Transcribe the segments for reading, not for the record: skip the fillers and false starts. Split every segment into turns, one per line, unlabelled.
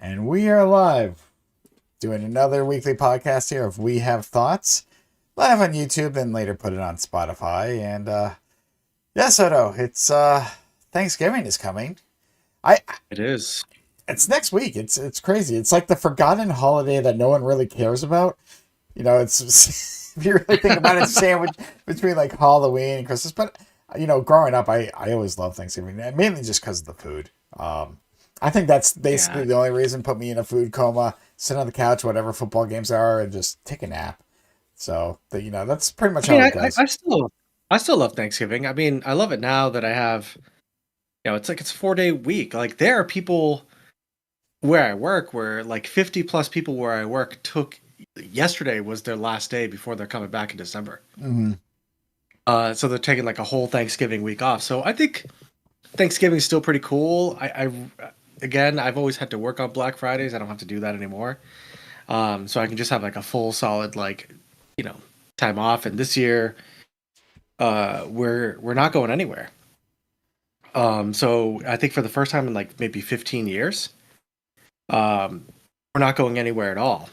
And we are live doing another weekly podcast here of We Have Thoughts, live on YouTube and later put it on Spotify. And yeah, Soto, it's Thanksgiving is coming. I
It is.
It's next week. It's crazy. It's like the forgotten holiday that no one really cares about. It's if you really think about it, sandwich between like Halloween and Christmas. But growing up, I always loved Thanksgiving, mainly just because of the food. I think that's basically
Yeah.
the only reason put me in a food coma, sit on the couch, whatever football games are, and just take a nap. So that's pretty much
I mean,
how it
I,
goes.
I still I still love Thanksgiving. I mean, I love it now that I have, it's like it's a 4-day week. Like there are people where I work where like 50 plus people where I work took yesterday was their last day before they're coming back in December.
Hmm.
So they're taking like a whole Thanksgiving week off. So I think Thanksgiving is still pretty cool. Again, I've always had to work on Black Fridays. I don't have to do that anymore. So I can just have like a full solid you know, time off. And this year, we're not going anywhere. So I think for the first time in like maybe 15 years, um, we're not going anywhere at all.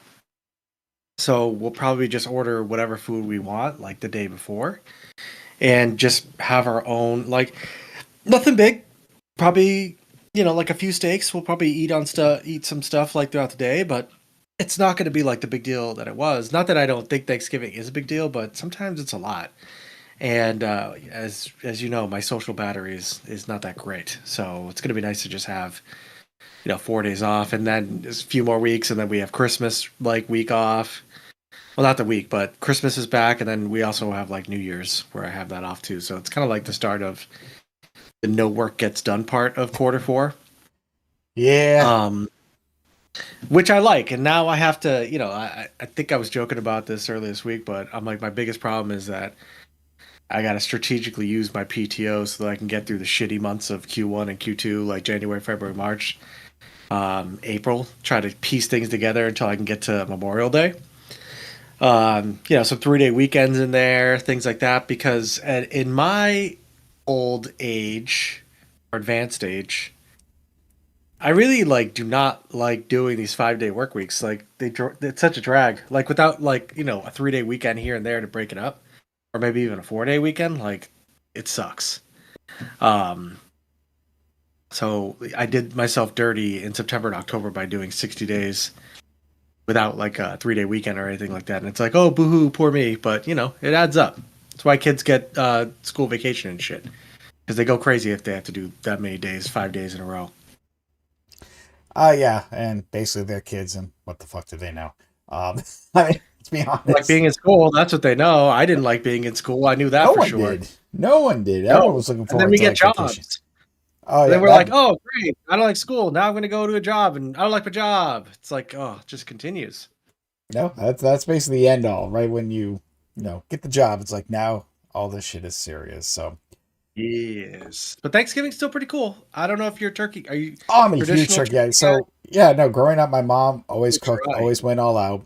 So we'll probably just order whatever food we want like the day before and just have our own like nothing big. Probably, like a few steaks. We'll probably eat some stuff like throughout the day, but it's not going to be like the big deal that it was. Not that I don't think Thanksgiving is a big deal, but sometimes it's a lot. And as you know, my social battery is not that great. So it's going to be nice to just have 4 days off, and then just a few more weeks, and then we have Christmas like week off. Well, not the week, but Christmas is back, and then we also have like New Year's where I have that off too. So it's kind of like the start of the no work gets done part of quarter four,
Yeah.
um, which I like. And now I have to, I think I was joking about this earlier this week, but I'm like, my biggest problem is that I got to strategically use my PTO so that I can get through the shitty months of Q1 and Q2, like January, February, March, April. Try to piece things together until I can get to Memorial Day. Some 3-day weekends in there, things like that. Because in my old age or advanced age, I really like do not like doing these 5-day work weeks. Like it's such a drag. Like without like a 3-day weekend here and there to break it up, or maybe even a 4-day weekend. Like it sucks. Um, so I did myself dirty in September and October by doing 60 days without like a 3-day weekend or anything like that. And it's like, oh, boohoo, poor me. But it adds up. That's why kids get school vacation and shit because they go crazy if they have to do that many days, 5 days in a row.
Yeah, and basically they're kids, and what the fuck do they know? I mean, let's be
Like
honest.
being in school, that's what they know. I didn't like being in school. I knew that
No
for
one
sure.
did. No one did. Everyone
No.
was looking
And then
forward
we
to
get
like vacation.
jobs.
Oh
And then
yeah,
we're
that.
like, oh, great. I don't like school. Now I'm going to go to a job and I don't like my job. It's like, oh, it just continues.
No, that's basically the end all. Right when you get the job, it's like now all this shit is serious. So,
Yes. But Thanksgiving's still pretty cool. I don't know if you're turkey. Are you
oh, I'm a huge
traditional
turkey guy.
turkey guy?
So yeah, no, growing up, my mom always
We'll
cooked,
try.
always went all out,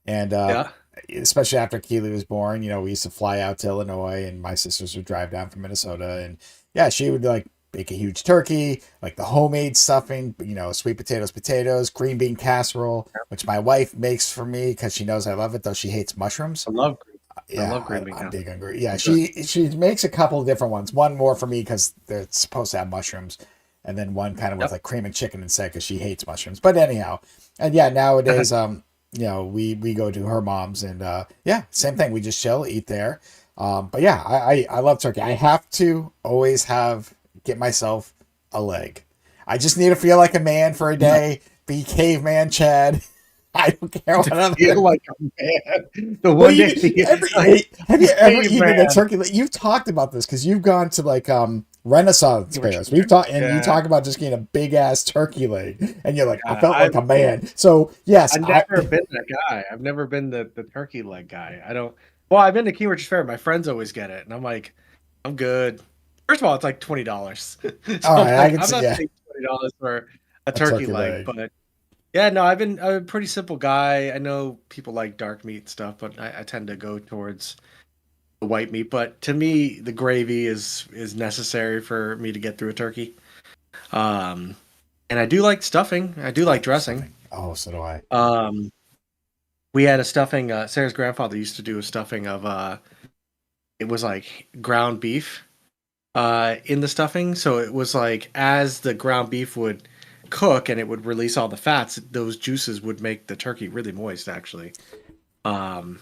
and
Yeah.
especially after Keely was born, we used to fly out to Illinois, and my sisters would drive down from Minnesota, and yeah, she would like bake a huge turkey, like the homemade stuffing, sweet potatoes, green bean casserole, which my wife makes for me because she knows I love it, though she hates mushrooms.
I
Yeah,
love green bean
I'm
casserole.
big on green. Yeah,
So good.
she makes a couple of different ones. One more for me because they're supposed to have mushrooms, and then one kind of with
Yep.
like cream and chicken instead because she hates mushrooms. But anyhow, and yeah, nowadays, we go to her mom's, and yeah, same thing. We just chill, eat there. But yeah, I love turkey. I have to always get myself a leg. I just need to feel like a man for a day. Be caveman Chad. I don't care what other.
Feel like a man. The
Well,
one day like
have you ever eaten a
caveman.
turkey? You've talked about this because you've gone to like Renaissance
You were
fairs. We've talked, and you
Yeah.
talk about just getting a big ass turkey leg, and you're like, I
Yeah.
felt like a man. So yes,
I've never been that guy. I've never been the turkey leg guy. I don't. Well, I've been to Keywords Fair. My friends always get it, and I'm like, I'm good. First of all, it's like $20, so
all
I'm
right, I
like,
can
I'm
see,
not
yeah,
paying $20 for a
a
turkey
turkey
leg.
leg.
But yeah, no, I'm a pretty simple guy. I know people like dark meat stuff, but I tend to go towards the white meat. But to me, the gravy is necessary for me to get through a turkey. Um, And I do like stuffing. I do like dressing.
Oh, so do I.
We had a stuffing. Sarah's grandfather used to do a stuffing of it was like ground beef in the stuffing. So it was like as the ground beef would cook and it would release all the fats, those juices would make the turkey really moist, actually. Um,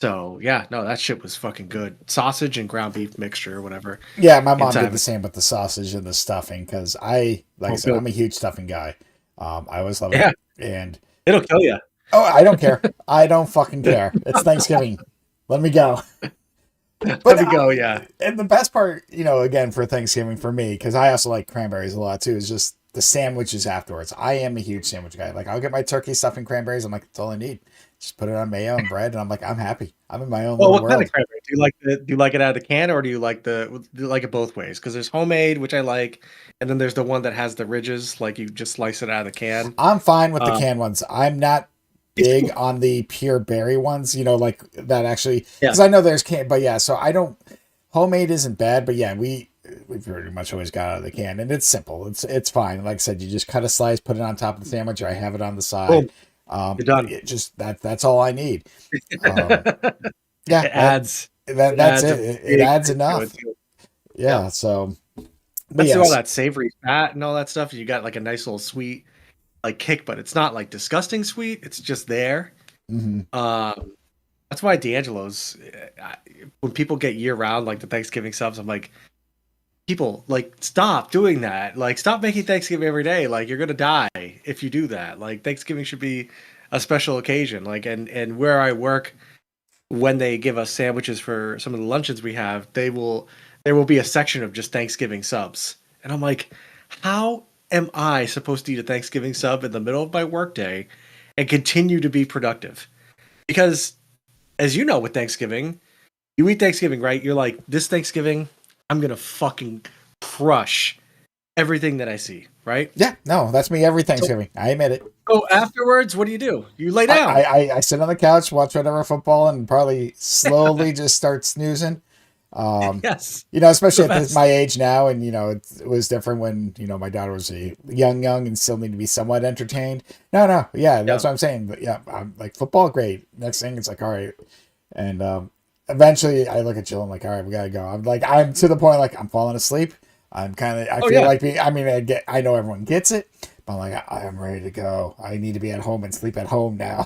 so yeah, no, that shit was fucking good. Sausage and ground beef mixture or whatever.
Yeah, my mom
Inside
did
of
the
it.
same with the sausage and the stuffing because like I
Oh,
said,
good.
I'm a huge stuffing guy. I always loved
Yeah,
it. And
it'll kill you.
oh, I don't care. I don't fucking care. It's Thanksgiving. Let me go.
Let
But
me go. Yeah.
and the best part, again for Thanksgiving for me, because I also like cranberries a lot too, is just the sandwiches afterwards. I am a huge sandwich guy. Like I'll get my turkey stuffing cranberries. I'm like, that's all I need. Just put it on mayo and bread, and I'm like, I'm happy. I'm in my own
Well,
little
what kind of
world.
cranberry? Do you like it out of the can, or do you like it both ways? Because there's homemade, which I like, and then there's the one that has the ridges, like you just slice it out of the can.
I'm fine with the
Um,
canned ones. I'm not
it's
big
cool.
on the pure berry ones, like that actually,
Yeah.
because I know there's can, but yeah, so I don't. Homemade isn't bad, but yeah, we pretty much always got out of the can, and it's simple. It's fine. Like I said, you just cut a slice, put it on top of the sandwich, or I have it on the side.
Boom. You're done.
It just that's all I need. Um,
it
yeah,
adds. It
that's
adds a
it. It
big
adds
kick to it
enough.
too. Yep.
Yeah. So, but
That's all
yes.
that savory fat and all that stuff. You got like a nice little sweet like kick, but it's not like disgusting sweet. It's just there.
Hmm.
Um, that's why D'Angelo's. When people get year round like the Thanksgiving subs, I'm like, people like stop doing that. Like stop making Thanksgiving every day. Like you're gonna die if you do that. Like Thanksgiving should be a special occasion. Like and where I work, when they give us sandwiches for some of the luncheons we have, there will be a section of just Thanksgiving subs. And I'm like, how am I supposed to eat a Thanksgiving sub in the middle of my workday and continue to be productive? Because as you know with Thanksgiving, you eat Thanksgiving, right? You're like, this Thanksgiving, I'm gonna fucking crush everything that I see, right?
Yeah. No, that's me every
So,
Thanksgiving. I admit it.
so afterwards, what do? You lay
I,
down.
I sit on the couch, watch whatever football, and probably slowly just start snoozing. Um,
Yes, the
especially at
best.
my age now, and it was different when my daughter was a young, and still need to be somewhat entertained. No, yeah,
Yeah.
that's what I'm saying. But yeah, I'm like football, great. Next thing, it's like all right, and eventually I look at Jill, I'm like, all right, we gotta go. I'm to the point like I'm falling asleep. I
Oh
feel
yeah.
like I mean, I know everyone gets it, but I'm like, I'm ready to go. I need to be at home and sleep at home now.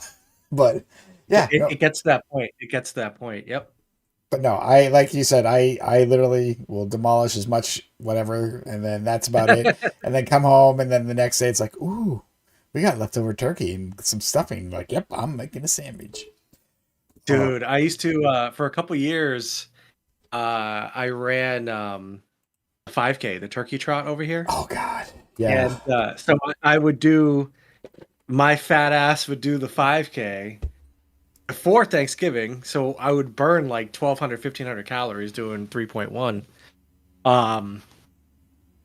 But yeah,
It,
no,
it gets to that point. It gets to that point. Yep.
but no, I like you said, I literally will demolish as much whatever, and then that's about it. And then come home, and then the next day it's like, ooh, we got leftover turkey and some stuffing. Like, yep, I'm making a sandwich. Oh,
Dude, I used to for a couple years I ran 5K, the turkey trot over here.
oh God, yeah.
And so I would do my fat ass would do the 5K before Thanksgiving, so I would burn like 1200 1500 calories doing 3.1. Um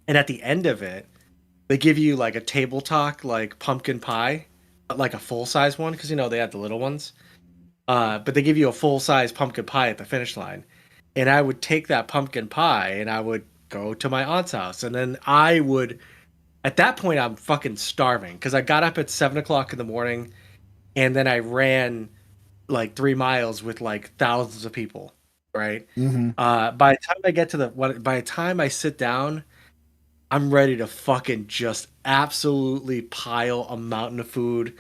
and at the end of it, they give you like a table talk like pumpkin pie, but like a full size one because they had the little ones. But they give you a full size pumpkin pie at the finish line. And I would take that pumpkin pie and I would go to my aunt's house. And then at that point, I'm fucking starving because I got up at 7 o'clock in the morning and then I ran like 3 miles with like thousands of people. Right.
Hmm.
By the time I get to by the time I sit down, I'm ready to fucking just absolutely pile a mountain of food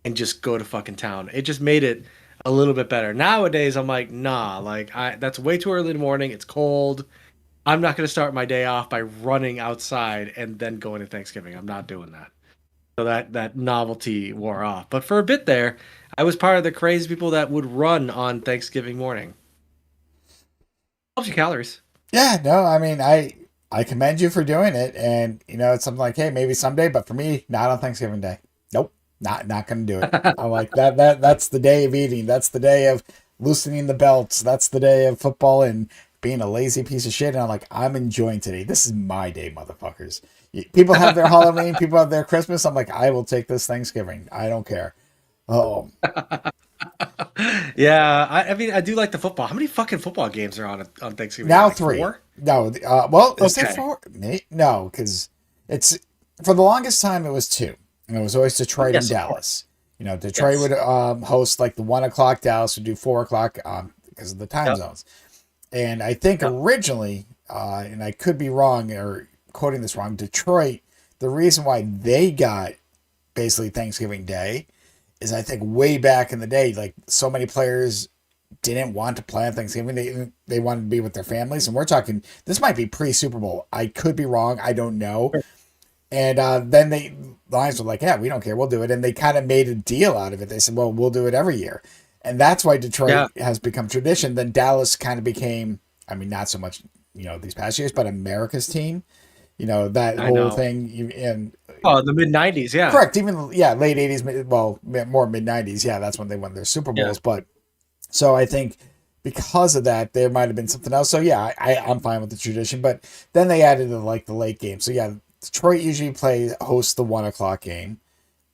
and just go to fucking town. It just made it a little bit better. Nowadays, I'm like, nah, like that's way too early in the morning. It's cold. I'm not going to start my day off by running outside and then going to Thanksgiving. I'm not doing that. So that novelty wore off. But for a bit there, I was part of the crazy people that would run on Thanksgiving morning. Helps you calories.
Yeah, no, I mean, I commend you for doing it, and it's something like, hey, maybe someday, but for me, not on Thanksgiving Day. Nope, not gonna do it. I'm like that's the day of eating. That's the day of loosening the belts. That's the day of football and being a lazy piece of shit. And I'm like, I'm enjoying today. This is my day, motherfuckers. People have their Halloween, people have their Christmas. I'm like, I will take this Thanksgiving. I don't care. Oh,
Yeah, I mean, I do like the football. How many fucking football games are on Thanksgiving Day?
now
Like
three.
four?
No, well, is there
Okay.
four? No, because it's for the longest time, it was two. And it was always Detroit and
Yes, of course.
Dallas. You know, Detroit
Yes.
would host like the 1 o'clock, Dallas would do 4 o'clock because of the time
Yep.
zones. And I think
Yep.
originally, and I could be wrong or quoting this wrong, Detroit, the reason why they got basically Thanksgiving Day is I think way back in the day, like so many players didn't want to play on Thanksgiving. They wanted to be with their families, and we're talking this might be pre Super Bowl. I could be wrong. I don't know. And then the Lions were like, "Yeah, we don't care. We'll do it." And they kind of made a deal out of it. They said, "Well, we'll do it every year," and that's why
Yeah.
Detroit has become tradition. Then Dallas kind of became, I mean, not so much these past years, but America's team. That
I
whole
know.
thing. And
Oh, the mid '90s. Yeah.
correct, even late '80s, well, more mid '90s. Yeah, that's when they won their Super
Yeah.
Bowls. But so I think because of that, there might have been something else. So yeah, I'm fine with the tradition. But then they added the late game. So yeah, Detroit usually hosts the 1 o'clock game,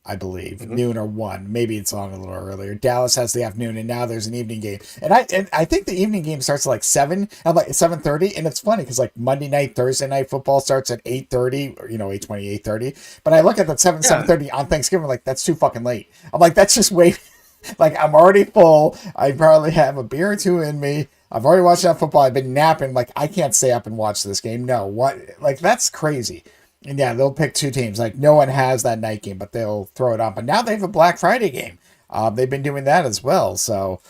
I believe,
Mhm.
noon or one. Maybe it's on a little earlier. Dallas has the afternoon, and now there's an evening game. And I think the evening game starts at like 7. I'm like 7:30, and it's funny because like Monday night, Thursday night football starts at 8:30 or 8:20, 8:30. But I look at that
Yeah.
7:30 on Thanksgiving, like that's too fucking late. I'm like that's just way like I'm already full. I probably have a beer or two in me. I've already watched that football. I've been napping. Like I can't stay up and watch this game. No, what? Like that's crazy. And yeah, they'll pick two teams. Like no one has that night game, but they'll throw it on. But now they have a Black Friday game. They've been doing that as well. So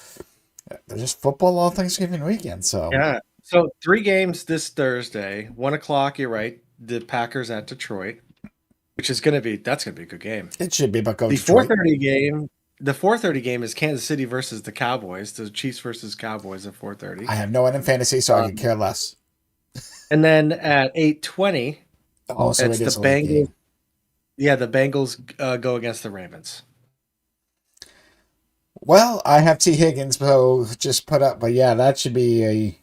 they're just football all Thanksgiving weekend. So
Yeah. So 3 games this Thursday, 1 o'clock. You're right. The Packers at Detroit, which is that's gonna be a good game.
it should be, but go
The
Detroit.
4:30 game. The 4:30 game is Kansas City versus the Cowboys. The Chiefs versus Cowboys at 4:30.
I have no one in fantasy, so I could
Um,
care less.
and then at 8:20,
Oh, so
it's
it
the
is a late
Bengals.
game.
Yeah, the Bengals go against the Ravens.
Well, I have T. Higgins, so just put up. But yeah, that should be a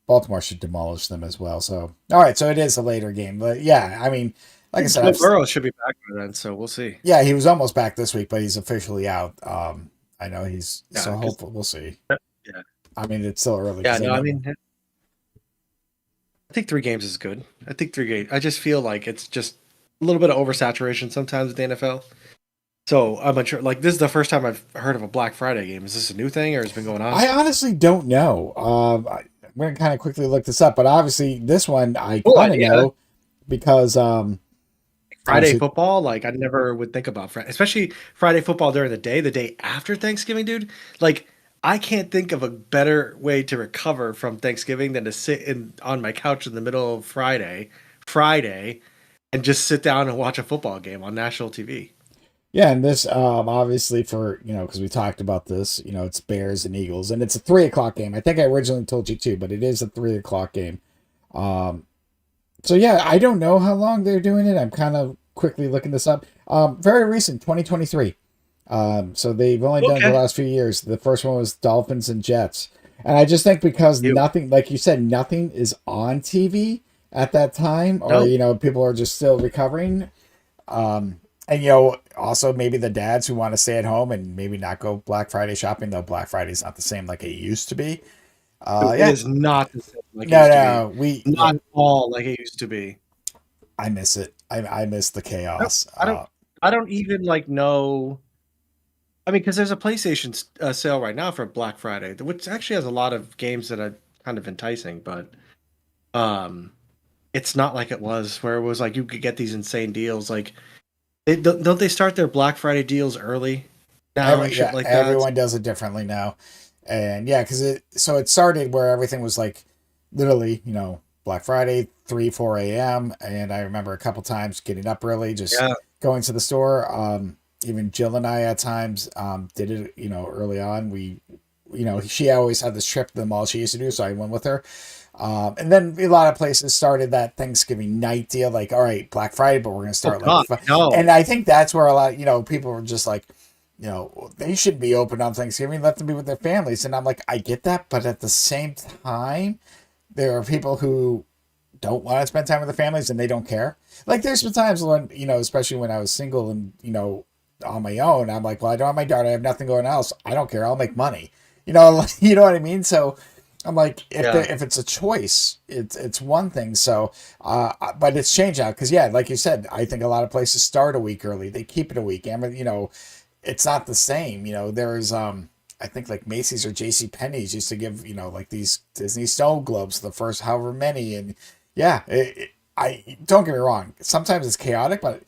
Baltimore should demolish them as well. So all right, so it is a later game, but yeah, I mean, like I said,
Joe Burrow should be back by then, so we'll see.
yeah, he was almost back this week, but he's officially out. I know he's
Yeah,
so
'cause-
hopeful. We'll see.
yeah,
I mean, it's still early.
yeah.
'Cause they
No, I
know-
mean, I think 3 games is good. I think 3 games. I just feel like it's just a little bit of oversaturation sometimes with the NFL. So I'm unsure. Like this is the first time I've heard of a Black Friday game. Is this a new thing or has it been going on?
I honestly don't know. I'm gonna kind of quickly look this up, but obviously this one I
Cool
kind of
idea.
know because
Friday
obviously-
football, like I never would think about Friday, especially Friday football during the day after Thanksgiving, dude. Like I can't think of a better way to recover from Thanksgiving than to on my couch in the middle of Friday, and just sit down and watch a football game on national TV.
yeah, and this obviously for because we talked about this, it's Bears and Eagles, and it's a 3 o'clock game. I think I originally told you too, but it is a 3 o'clock game. Um, So yeah, I don't know how long they're doing it. I'm kind of quickly looking this up. Very recent, 2023. So they've only done it the
Okay.
last few years. The first one was Dolphins and Jets, and I just think because
You-
nothing, like you said, nothing is on TV at that time, or
No.
people are just still recovering. And also maybe the dads who want to stay at home and maybe not go Black Friday shopping, though Black Friday's not the same like it used to be.
It
Yeah,
is not the same like it
no,
used to
no,
be. Not at all like it used to be.
I miss it. I miss the chaos.
I don't even like know. I mean, because there's a PlayStation sale right now for Black Friday, which actually has a lot of games that are kind of enticing, but um, it's not like it was where it was like you could get these insane deals. Like, don't they start their Black Friday deals early now and shit like that?
Everyone does it differently now, and yeah, because it started where everything was like literally, Black Friday 3-4 a.m. and I remember a couple times getting up early, just
Yeah.
going to the store. Even Jill and I at times did it, early on. She always had this trip to the mall she used to do, so I went with her. And then a lot of places started that Thanksgiving night deal, like, all right, Black Friday, but we're going to start
God, no.
and I think that's where a lot, people were just like, they should be open on Thanksgiving, let them be with their families. And I'm like, I get that, but at the same time, there are people who don't want to spend time with their families and they don't care. Like there's been times when, especially when I was single and, on my own, I'm like, well, I don't have my daughter, I have nothing going else. I don't care. I'll make money. You know what I mean? So I'm like,
Yeah.
if it's a choice, it's one thing. So, but it's changed now because yeah, like you said, I think a lot of places start a week early. They keep it a week. And you know, it's not the same. You know, there's I think like Macy's or J.C. Penney's used to give like these Disney Snow Globes the first however many, and yeah, I don't get me wrong. Sometimes it's chaotic, but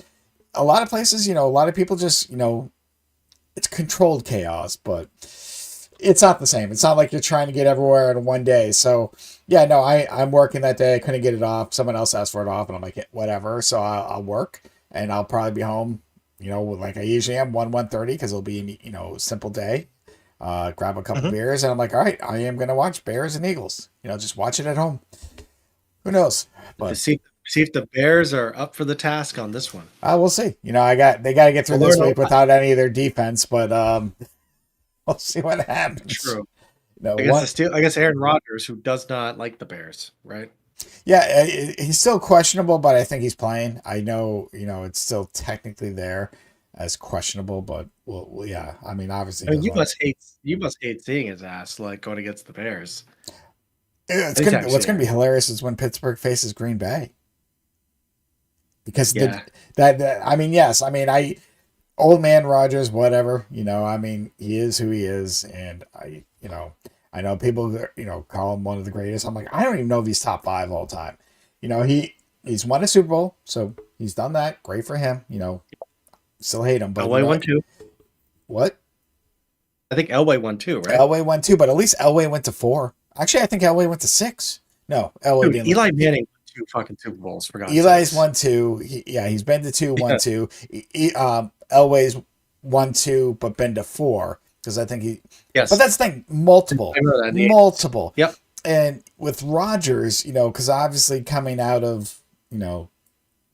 a lot of places, a lot of people just it's controlled chaos, but it's not the same. It's not like you're trying to get everywhere in one day. So yeah, no, I'm working that day. I couldn't get it off. Someone else asked for it off, and I'm like, whatever. So I'll work, and I'll probably be home. Like I usually am 1:30 because it'll be a simple day. Grab a couple
Mhm.
beers, and I'm like, all right, I am gonna watch Bears and Eagles. Just watch it at home. Who knows?
To
But
see if the Bears are up for the task on this one.
we'll see. They got to get through
We'll
this
learn a
week
lot.
without any of their defense, but we'll see what happens.
True.
One,
I guess Aaron Rodgers, who does not like the Bears, right?
yeah, he's still questionable, but I think he's playing. I know, it's still technically there as questionable, but well yeah. I mean, obviously,
I
he
mean,
doesn't want.
you must hate seeing his ass like going against the Bears
It's gonna be
anytime
what's
soon.
gonna be hilarious is when Pittsburgh faces Green Bay because
Yeah,
I mean, yes, I mean, old man Rogers, whatever, I mean, he is who he is, and I know people call him one of the greatest. I'm like, I don't even know if he's top five all time. He's won a Super Bowl, so he's done that. Great for him. Still hate him, but
Elway won too.
what?
I think Elway won too, right?
Elway won two, but at least Elway went to four. Actually, I think Elway went to six. No, Elway
Dude,
didn't.
Eli Manning won two fucking Super Bowls for God's
Eli's
sakes.
won two. He's been to two, won
Yeah.
two. Elway's won two, but been to four because I think he. But
Yes,
that's the thing, multiple,
I remember that in the 80s.
multiple.
Yep.
And with Rogers, because obviously coming out of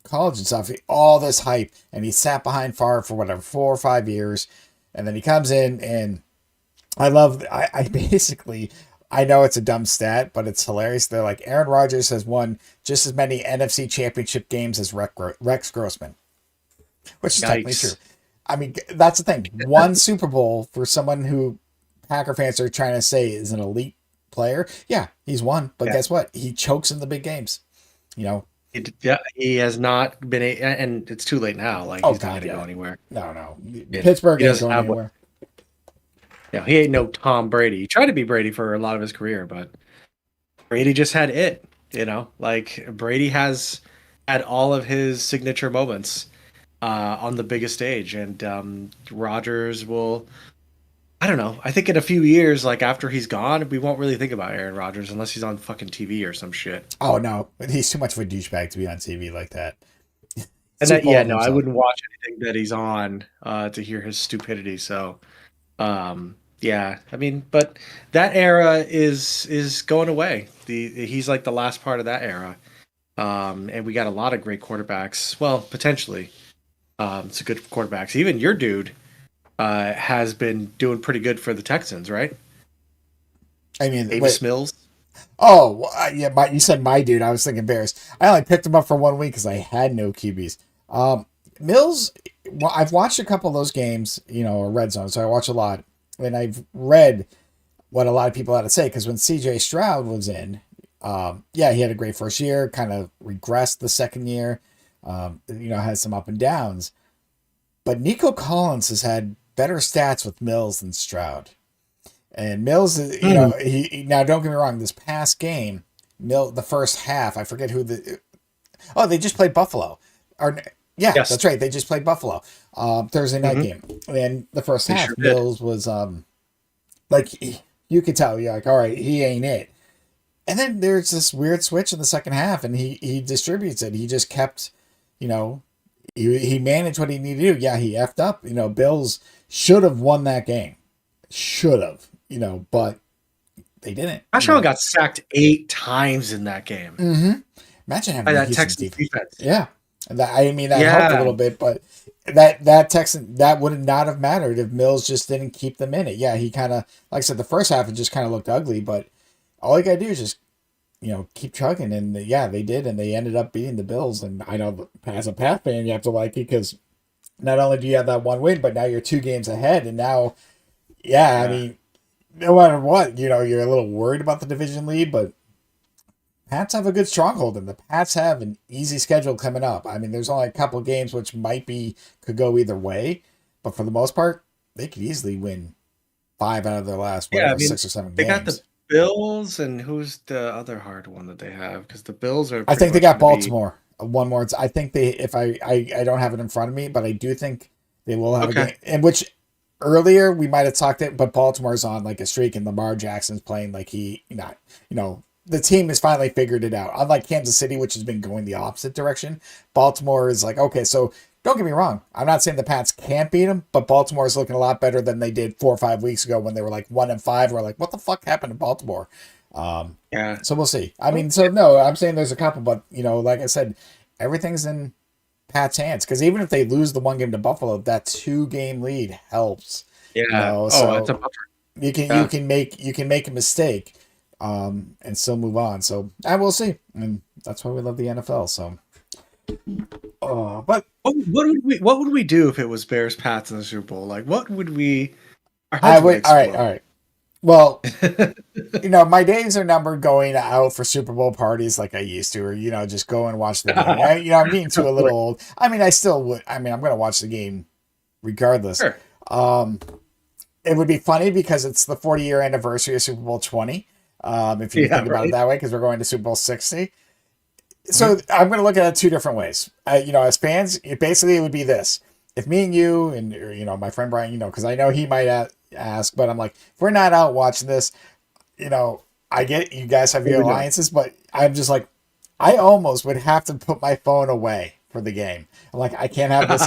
college and stuff, all this hype, and he sat behind Favre for whatever 4 or 5 years, and then he comes in, and I basically. I know it's a dumb stat, but it's hilarious. They're like Aaron Rodgers has won just as many NFC Championship games as Rex Grossman, which is technically true.
Yikes.
I mean, that's the thing. One Super Bowl for someone who Packer fans are trying to say is an elite player. Yeah, he's won, but
Yeah.
guess what? He chokes in the big games.
Yeah, he has not been and it's too late now. Like
Oh
he's not
God,
going to
yeah.
go anywhere.
No.
Yeah.
Pittsburgh
He
ain't
doesn't
going
have
anywhere.
he ain't no Tom Brady. He tried to be Brady for a lot of his career, but Brady just had it. Like Brady has had all of his signature moments on the biggest stage, and Rodgers will. I don't know. I think in a few years, like after he's gone, we won't really think about Aaron Rodgers unless he's on fucking TV or some shit.
Oh no, he's too much of a douchebag to be on TV like that.
And
Too
that,
full
yeah,
of
no, I
himself.
wouldn't watch anything that he's on to hear his stupidity. So, yeah, I mean, but that era is going away. He's like the last part of that era, and we got a lot of great quarterbacks. Well, potentially, some good quarterbacks. Even your dude has been doing pretty good for the Texans, right?
I mean,
Davis
wait.
Mills.
Oh, yeah. You said my dude. I was thinking Bears. I only picked him up for 1 week because I had no QBs. Mills. Well, I've watched a couple of those games. A red zone, so I watch a lot, and I've read what a lot of people had to say because when C.J. Stroud was in, yeah, he had a great first year. Kind of regressed the second year. Had some up and downs. But Nico Collins has had better stats with Mills than Stroud. And Mills, he now don't get me wrong. This past game, the first half, I forget who they just played Buffalo, or yeah,
Yes.
that's right, they just played Buffalo, Thursday night
Mhm.
game. And the first
They
half,
sure did.
Mills was like you could tell, you're like, all right, he ain't it. And then there's this weird switch in the second half, and he distributes it. He just kept, you know, he managed what he needed to do. Yeah, he effed up. Bills should have won that game. Should have, but they didn't.
Josh Allen got sacked 8 times in that game
Mm-hmm. Imagine having
by
the
that
Houston's
Texans
defense.
defense.
Yeah, that helped a
Yeah.
little bit, but that Texan that would not have mattered if Mills just didn't keep them in it. Yeah, he kind of, like I said, the first half it just kind of looked ugly, but all you gotta do is just keep chugging, and yeah, they did, and they ended up beating the Bills. And I know as a Pat fan, you have to like it because not only do you have that one win, but now you're 2 games ahead, and now, yeah, I
Yeah.
mean, no matter what, you're a little worried about the division lead, but Pats have a good stronghold, and the Pats have an easy schedule coming up. I mean, there's only a couple of games which could go either way, but for the most part, they could easily win 5 out of their last,
Yeah, I
whatever,
mean,
6 or 7
they got the
games.
Bills, and who's the other hard one that they have? Because the Bills are
I
pretty
think they
much
got
going to be
Baltimore. One more. I think they, if I don't have it in front of me, but I do think they will have a
okay.
game in which earlier we might have talked it, but Baltimore's on like a streak and Lamar Jackson's playing like he not, the team has finally figured it out. Unlike Kansas City, which has been going the opposite direction, Baltimore is like, okay, so don't get me wrong. I'm not saying the Pats can't beat them, but Baltimore is looking a lot better than they did 4 or 5 weeks ago when they were like 1-5. We're like, what the fuck happened to Baltimore?
Yeah.
So we'll see. I
Oh,
mean, so no, I'm saying there's a couple, but like I said, everything's in Pat's hands because even if they lose the one game to Buffalo, that 2 game lead helps.
yeah. Oh, it's a
So
buffer.
you can you
Yeah.
can make you can make a mistake, and still move on. So I will see, and that's why we love the NFL. So, but
What would we do if it was Bears Pats in the Super Bowl? Like, what would we? Our
I
heads would
would. All right, all
explode.
right. Well, my days are numbered going out for Super Bowl parties like I used to, or just go and watch the game. I'm getting too a
Of
little
course.
old. I mean, I still would. I mean, I'm going to watch the game regardless.
Sure.
Um, it would be funny because it's the 40-year anniversary of Super Bowl 20. If you
Yeah.
think about it
Right.
that way, because we're going to Super Bowl 60.
Mhm.
So I'm going to look at it 2 different ways. As fans, it would be this: if me and you and or, my friend Brian, because I know he might ask, but I'm like, if we're not out watching this, I get you guys have
What are
your
we doing?
alliances, but I'm just like, I almost would have to put my phone away for the game. I'm like, I can't have this,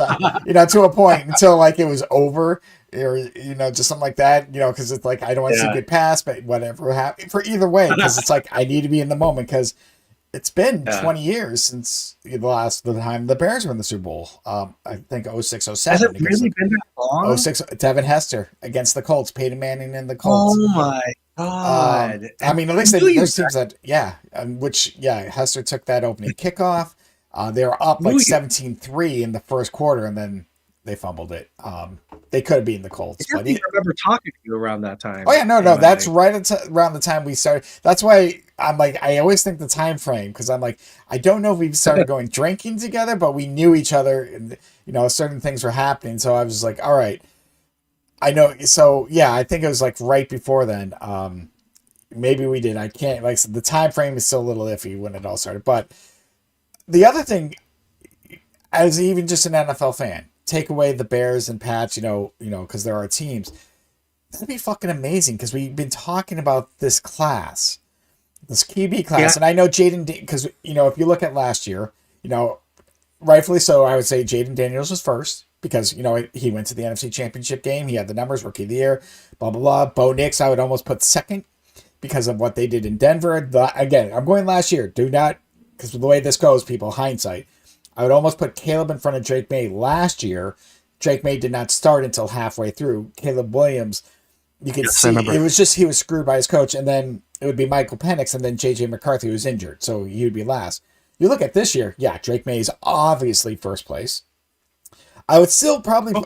to a point until like it was over, or just something like that, because it's like I don't want to see a
Yeah.
good pass, but whatever happen for either way, because it's like I need to be in the moment because it's been
Yeah.
20 years since the time the Bears were in the Super Bowl. I think 06,
Has it
07 against
really
the
been that
oh
long?
06 Devin Hester against the Colts, Peyton Manning and the Colts.
Oh my God!
I
And
mean, at
I
least
knew you
there's teams that, yeah, Hester took that opening kickoff. They were up
knew
like
you.
17-3 in the first quarter, and then they fumbled it. They could have beaten the
I
Colts, but
definitely remember talking to you around that
oh
time
yeah, no,
in
no, that's
my.
right around the time we started. That's why I'm like, I always think the time frame because I'm like, I don't know if we started going drinking together, but we knew each other, and certain things were happening. So I was like, all right, I know. So yeah, I think it was like right before then. Maybe we did. I can't like the time frame is still a little iffy when it all started. But the other thing, as even just an NFL fan, take away the Bears and Pats, because there are teams. That'd be fucking amazing because we've been talking about this class, this QB
Yeah.
class, and I know Jaden because if you look at last year, rightfully so, I would say Jaden Daniels was first because he went to the NFC Championship game, he had the numbers, Rookie of the Year, blah blah blah. Bo Nix, I would almost put second because of what they did in Denver. Again, I'm going last year. Do not because the way this goes, people hindsight. I would almost put Caleb in front of Drake May last year. Drake May did not start until halfway through. Caleb Williams, you could
Yes, I
see
remember.
it was just he was screwed by his coach, and then it would be Michael Penix, and then JJ McCarthy was injured, so he would be last. You look at this year, yeah, Drake May is obviously first place. I would still probably
Oh,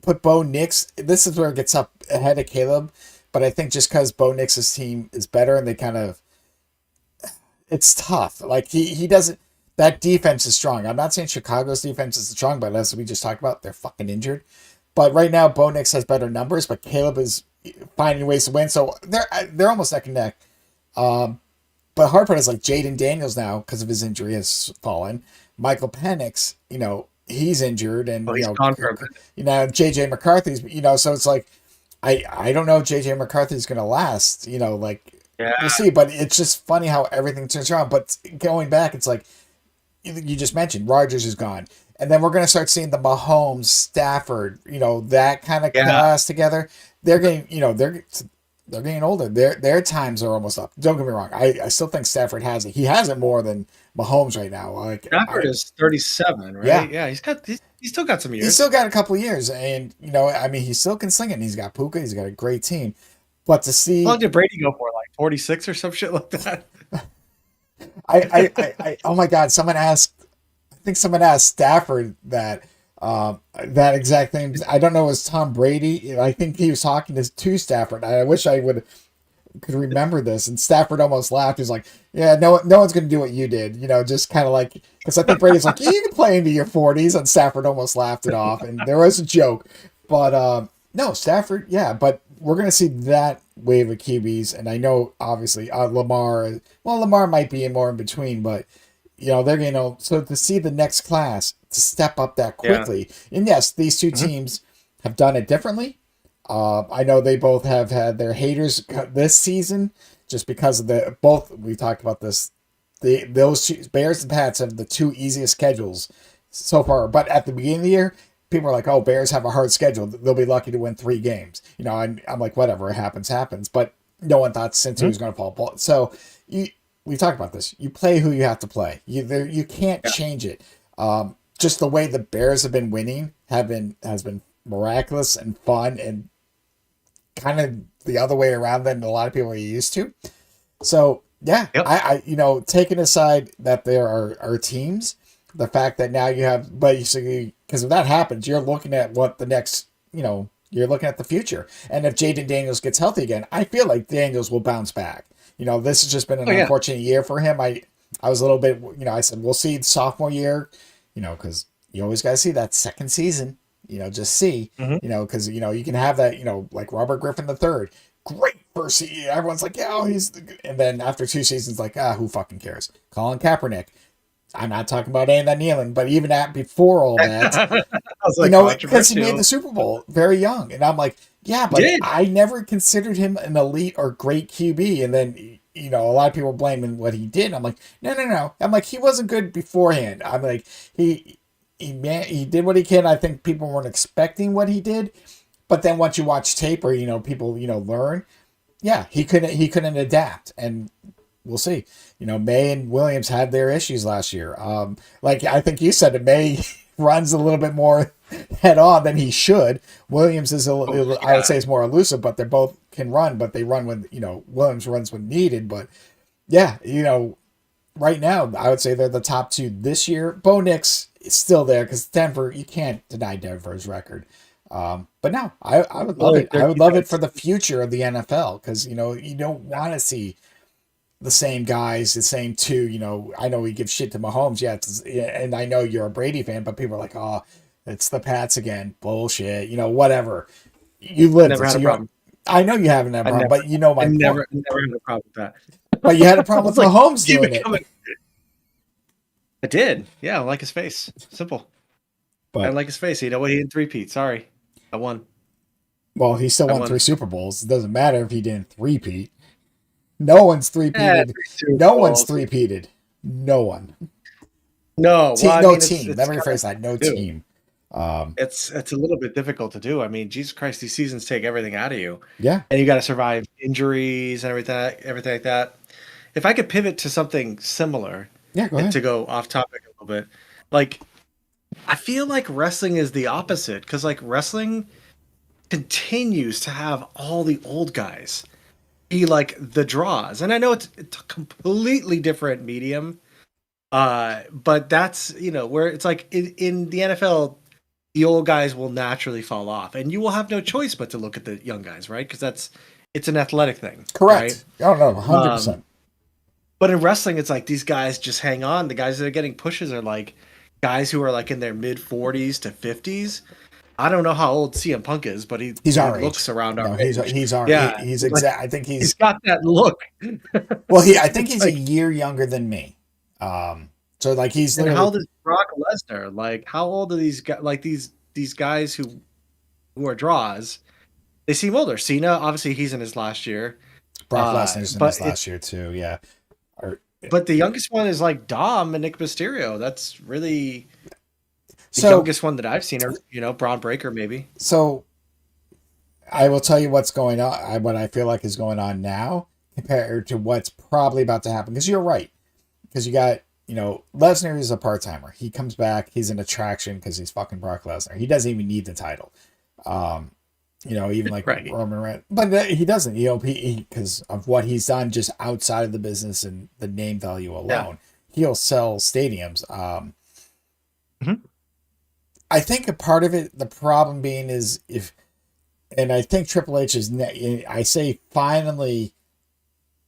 put Bo Nix. This is where it gets up ahead of Caleb, but I think just because Bo Nix's team is better and they kind of it's tough. Like he doesn't. That defense is strong. I'm not saying Chicago's defense is strong, but as we just talked about, they're fucking injured. But right now, Bo Nix has better numbers, but Caleb is finding ways to win. So they're almost neck and neck. But hard part is like Jaden Daniels now because of his injury has fallen. Michael Penix, he's injured, and
he's gone for a bit.
JJ McCarthy's, so it's like I don't know if JJ McCarthy's gonna last. Like
Yeah.
we'll see. But it's just funny how everything turns around. But going back, it's like you just mentioned Rogers is gone. And then we're going to start seeing the Mahomes, Stafford, that kind of
Yeah.
class together. They're getting, they're getting older. Their times are almost up. Don't get me wrong. I still think Stafford has it. He has it more than Mahomes right now. Like,
Stafford is 37,
yeah,
right? Yeah, he's still got some
he's
years.
still got a couple of years, and I mean, he still can sling it. And he's got Puka. He's got a great team. But to
How long
see,
did Brady go for? Like 46 or some shit like that?
oh my God, I think someone asked Stafford that. That exact thing. I don't know. It was Tom Brady? I think he was talking to Stafford. I wish I would could remember this. And Stafford almost laughed. He's like, "Yeah, no one's going to do what you did." Just kind of like because I think Brady's like, "Yeah, you can play into your 40s," and Stafford almost laughed it off. And there was a joke, but no, Stafford, yeah. But we're going to see that wave of QBs, and I know obviously Lamar. Well, Lamar might be more in between, but they're so to see the next class to step up that
Yeah.
quickly. And yes, these two teams have done it differently. I know they both have had their haters this season just because of the both. We've talked about this. Those two, Bears and Pats have the two easiest schedules so far. But at the beginning of the year, people are like, "Oh, Bears have a hard schedule. They'll be lucky to win 3 games." I'm like, whatever, it happens. But no one thought Cincy was going to fall apart. So we talked about this. You play who you have to play. You can't change it. Just the way the Bears have been winning has been miraculous and fun and kind of the other way around than a lot of people are used to. So yeah,
Yep.
taking aside that there are teams, the fact that now you have basically because if that happens, you're looking at what the next you're looking at the future. And if Jaden Daniels gets healthy again, I feel like Daniels will bounce back. This has just been an
Oh yeah.
unfortunate year for him. I was a little bit I said we'll see sophomore year, because you always got to see that second season. Just see,
Mhm.
because you can have that, like Robert Griffin III, great first year. Everyone's like, yeah, and then after 2 seasons, like, who fucking cares? Colin Kaepernick. I'm not talking about any of that kneeling, but even before all that,
I was like
because he made
controversial.
the Super Bowl very young, and I'm like, yeah,
He
but
did.
I never considered him an elite or great QB, and then a lot of people are blaming what he did. I'm like, no. I'm like, he wasn't good beforehand. I'm like, he did what he can. I think people weren't expecting what he did, but then once you watch tape or people learn, yeah, he couldn't adapt, and we'll see. May and Williams had their issues last year. Like I think you said, May runs a little bit more head on than he should. Williams is I would say is more elusive, but they both can run, but they run when Williams runs when needed. But yeah, right now I would say they're the top two this year. Bo Nix is still there because Denver, you can't deny Denver's record. But no, I would love it. I would love it for the future of the NFL because you don't want to see the same guys, the same two. I know we give shit to Mahomes, and I know you're a Brady fan, but people are like, "Oh, it's the Pats again." Bullshit. Whatever. You lived
Never
it,
had
so
a
you.
problem.
I know you haven't had a
I
problem,
never,
but you know
I
my point.
never had a problem with that.
But you had a
I
problem
was
with
like,
Mahomes
keep
doing
it
it.
coming. I did. Yeah, I like his face. Simple. I
But
like his face. You know what? He didn't three-peat. Sorry. I won.
well, he still
I
won
won.
3 Super Bowls. It doesn't matter if he didn't three-peat. No one's
Yeah,
three-peated.
3 Super
No one's
Bowls.
three-peated. No one.
No, well, I
No
mean,
team.
it's
Let me
kind
rephrase
of
that. No
do.
team.
It's a little bit difficult to do. I mean, Jesus Christ, these seasons take everything out of you,
Yeah.
and you got to survive injuries and everything like that. If I could pivot to something similar
Yeah, go
and
ahead.
to go off topic a little bit, like I feel like wrestling is the opposite because like wrestling continues to have all the old guys be like the draws, and I know it's a completely different medium, but that's where it's like in the NFL the old guys will naturally fall off, and you will have no choice but to look at the young guys, right? Because it's an athletic thing, right?
Correct. Oh, no,
Um,
100%.
but in wrestling, it's like these guys just hang on. The guys that are getting pushes are like guys who are like in their mid 40s to 50s. I don't know how old CM Punk is, but
He's
he
our age.
looks around our
No,
age. Yeah,
he's
like
exact. I think
he's got that look.
well, I think
It's
he's a
like,
year younger than me. So like he's
and how
literally,
old is Brock Lesnar? Like, how old are these guys? Like these guys who are draws? They seem older. Cena, obviously, he's in his last year.
Brock Lesnar's in
But
his last year too. Yeah. Or,
the youngest one is like Dom and Nick Mysterio. That's really the
so,
youngest one that I've seen. Or Braun Breaker maybe.
so I will tell you what's going on, what I feel like is going on now compared to what's probably about to happen. Because you're right. Because you got, Lesnar is a part timer. He comes back. He's an attraction because he's fucking Brock Lesnar. He doesn't even need the title. Um, even like
Right.
Roman Reigns, but he doesn't, because of what he's done just outside of the business and the name value
Yeah.
alone. He'll sell stadiums.
Mhm.
I think a part of it, the problem being is if, and I think Triple H is, I say finally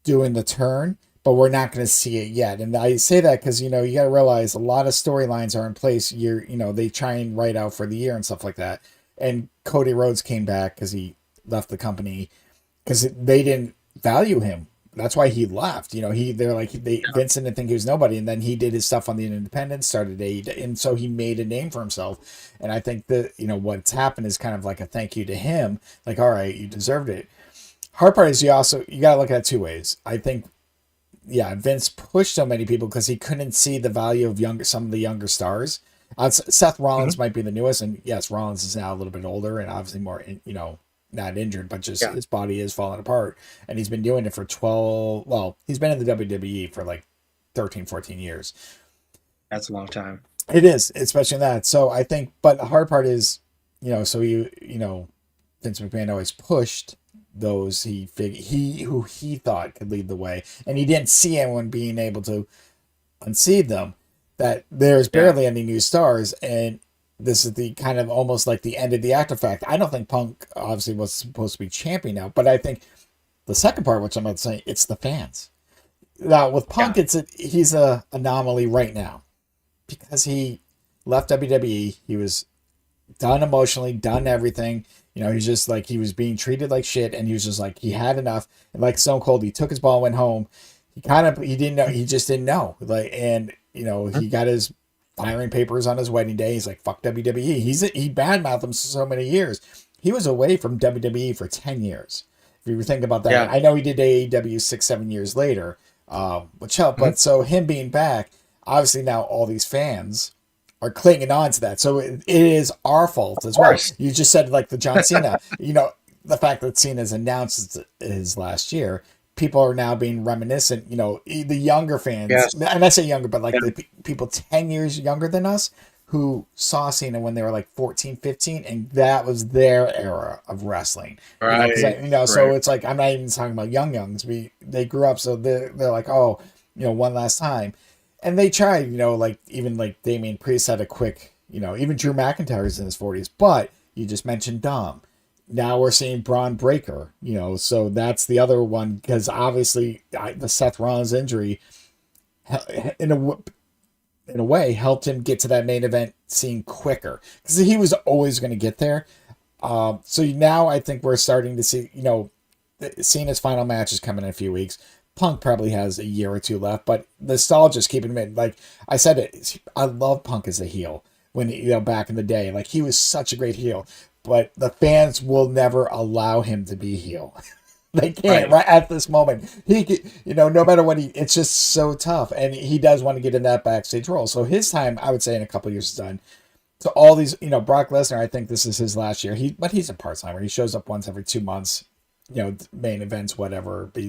doing the turn, but we're not going to see it yet. And I say that because, you know, you got to realize a lot of storylines are in place. You know, they try and write out for the year and stuff like that. And Cody Rhodes came back because he left the company because they didn't value him. That's why he left. You know, they're like Vincent didn't think he was nobody, and then he did his stuff on the Independent, started and so he made a name for himself. And I think that, you know, what's happened is kind of like a thank you to him. Like, all right, you deserved it. Hard part is you got to look at it two ways. I think, yeah, Vince pushed so many people because he couldn't see the value of some of the younger stars. Seth Rollins might be the newest, and yes, Rollins is now a little bit older and obviously more, you know, not injured, but just his body is falling apart. And he's been doing it for 12, well, he's been in the WWE for like 13, 14 years.
That's a long time.
It is, especially in that. So I think, but the hard part is, you know, so you know, Vince McMahon always pushed those who he thought could lead the way, and he didn't see anyone being able to unseat them. That there's barely any new stars, and this is the kind of almost like the end of the after fact. I don't think Punk obviously was supposed to be champion now, but I think the second part, which I'm about to say, it's the fans. Now with Punk, he's a anomaly right now because he left WWE. He was done emotionally, done everything. You know, he's just like, he was being treated like shit, and he was just like, he had enough. And like Stone Cold, he took his ball and went home. He didn't know, he just didn't know. Like, and you know, he got his firing papers on his wedding day. He's like, fuck WWE. He badmouthed them so many years. He was away from WWE for 10 years. If you think about that, I know he did AEW 6-7 years later, which helped. But so him being back, obviously now all these fans are clinging on to that. So it is our fault as well. You just said like the John Cena, you know, the fact that Cena's announced his last year, people are now being reminiscent, you know, the younger fans, and I say younger, but like the people 10 years younger than us who saw Cena when they were like 14, 15, and that was their era of wrestling. Right. You know, so it's like, I'm not even talking about youngs. They grew up, so they're like, oh, you know, one last time. And they tried, you know, like even like Damian Priest had a quick, you know, even Drew McIntyre's in his 40s, but you just mentioned Dom. Now we're seeing Braun Breaker, you know, so that's the other one because obviously the Seth Rollins injury in a way helped him get to that main event scene quicker because he was always going to get there. So now I think we're starting to see, you know, seeing his final match is coming in a few weeks. Punk probably has a year or two left, but nostalgia's keeping him in. Like I said, I love Punk as a heel when, you know, back in the day, like he was such a great heel, but the fans will never allow him to be heel. They can't right at this moment. He, you know, no matter what it's just so tough. And he does want to get in that backstage role. So his time, I would say in a couple of years is done. So all these, you know, Brock Lesnar, I think this is his last year. But he's a part-timer. He shows up once every 2 months, you know, main events, whatever. But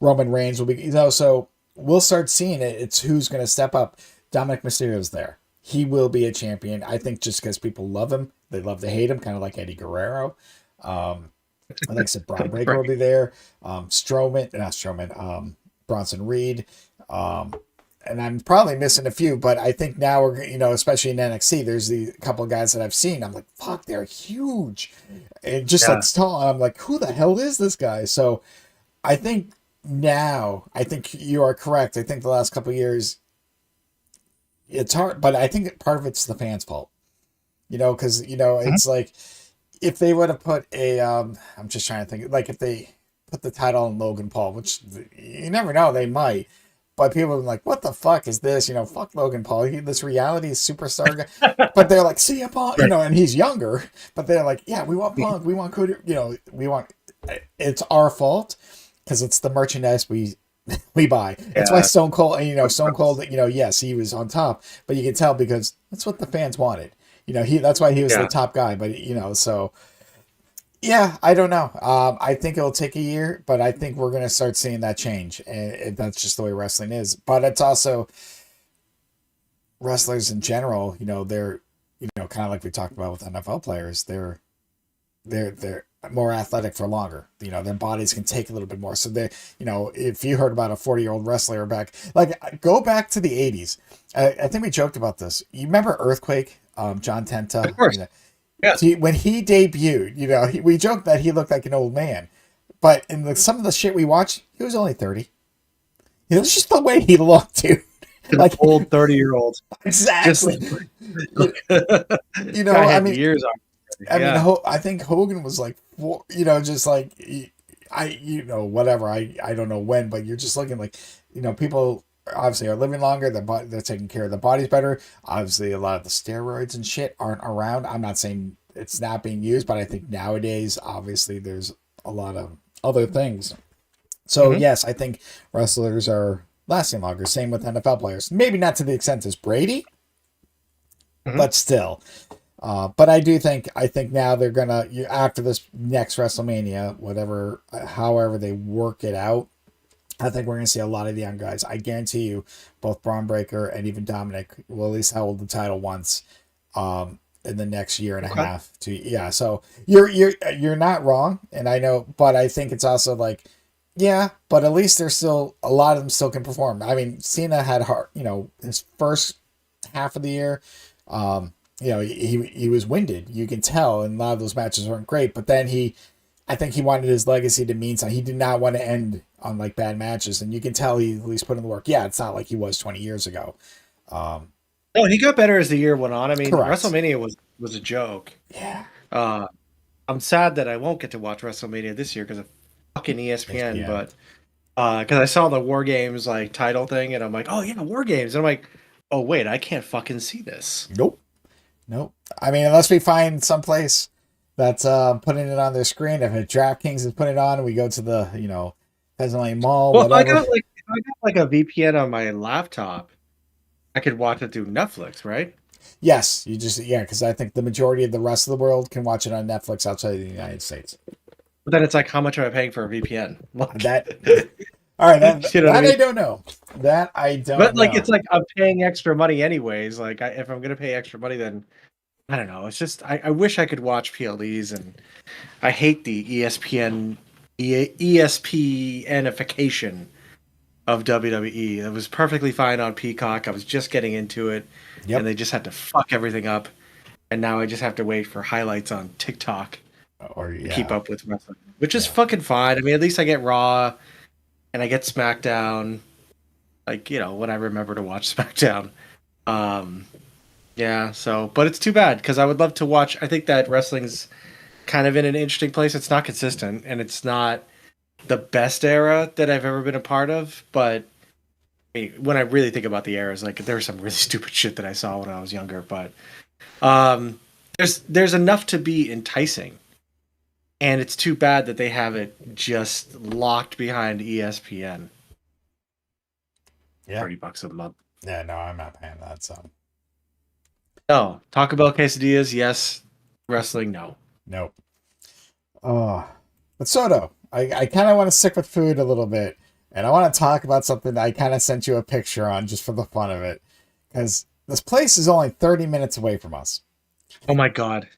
Roman Reigns will be, you know, so we'll start seeing it. It's who's going to step up. Dominic Mysterio's there. He will be a champion. I think just because people love him, they love to hate him, kind of like Eddie Guerrero. Like I said, Braun Breaker will be there. Bronson Reed. And I'm probably missing a few, but I think now we're, you know, especially in NXT, there's a couple of guys that I've seen. I'm like, fuck, they're huge. And just like tall. I'm like, who the hell is this guy? So I think you are correct. I think the last couple of years, it's hard, but I think part of it's the fans' fault. You know, because, you know, it's like, if they would have put I'm just trying to think, like if they put the title on Logan Paul, which you never know, they might, but people are like, what the fuck is this? You know, fuck Logan Paul. This reality superstar guy. But they're like, see, Paul, you know, and he's younger, but they're like, yeah, we want Punk, we want Cody, you know, it's our fault because it's the merchandise we buy. That's why Stone Cold, you know, yes, he was on top, but you can tell because that's what the fans wanted. You know, that's why he was the top guy. But, you know, so, yeah, I don't know. I think it'll take a year, but I think we're going to start seeing that change. And that's just the way wrestling is. But it's also wrestlers in general, you know, they're, you know, kind of like we talked about with NFL players, they're more athletic for longer. You know, their bodies can take a little bit more. So they, you know, if you heard about a 40-year-old wrestler back, like go back to the 80s. I think we joked about this. You remember Earthquake John Tenta.
Of course.
You know,
Yeah.
see, when he debuted, you know, we joked that he looked like an old man, but in some of the shit we watched, he was only 30. You know, it's just the way he looked, dude.
Like old 30-year-old.
Exactly. You know,
Guy
I
had
mean,
years on.
I think Hogan was like, you know, just like you know, whatever. I don't know when, but you're just looking like, you know, people obviously are living longer. They're taking care of their bodies better. Obviously, a lot of the steroids and shit aren't around. I'm not saying it's not being used, but I think nowadays, obviously, there's a lot of other things. So yes, I think wrestlers are lasting longer. Same with NFL players. Maybe not to the extent as Brady, but still. But I think now they're gonna after this next WrestleMania, however they work it out. I think we're gonna see a lot of the young guys. I guarantee you, both Braun Breaker and even Dominic will at least hold the title once, in the next year and a half. So you're not wrong, and I know, but I think it's also like, yeah, but at least there's still a lot of them still can perform. I mean, Cena had his first half of the year. You know, he was winded. You can tell, and a lot of those matches weren't great. But then I think he wanted his legacy to mean something. He did not want to end on like bad matches, and you can tell he at least put in the work. Yeah, it's not like he was 20 years ago.
No, he got better as the year went on. I mean,
Correct.
WrestleMania was a joke.
Yeah.
I'm sad that I won't get to watch WrestleMania this year because of fucking ESPN. But because I saw the War Games like title thing, and I'm like, oh yeah, War Games, and I'm like, oh wait, I can't fucking see this.
Nope. I mean, unless we find someplace that's putting it on their screen. If DraftKings is putting it on, and we go to the Pheasant Lane Mall.
Well,
whatever.
if I got like a VPN on my laptop, I could watch it through Netflix, right?
Yes, because I think the majority of the rest of the world can watch it on Netflix outside of the United States.
But then it's like, how much am I paying for a VPN?
All right, that,
You know what I mean?
I don't know. That I don't.
But like,
know.
it's like I'm paying extra money anyways. Like, if I'm gonna pay extra money, then I don't know. It's just I wish I could watch PLEs, and I hate the ESPNification of WWE. It was perfectly fine on Peacock. I was just getting into it, and they just had to fuck everything up. And now I just have to wait for highlights on TikTok to keep up with wrestling, which is fucking fine. I mean, at least I get Raw and I get SmackDown, like, you know, when I remember to watch SmackDown. Yeah, so, but it's too bad because I would love to watch. I think that wrestling's kind of in an interesting place. It's not consistent, and it's not the best era that I've ever been a part of. But I mean, when I really think about the eras, like, there was some really stupid shit that I saw when I was younger. But there's enough to be enticing, and it's too bad that they have it just locked behind ESPN.
Yeah,
$30 a month.
Yeah, no, I'm not paying that. So.
No, Taco Bell quesadillas, yes. Wrestling, no.
Nope. Oh, but Soto, I kind of want to stick with food a little bit, and I want to talk about something that I kind of sent you a picture on just for the fun of it, because this place is only 30 minutes away from us.
Oh my god.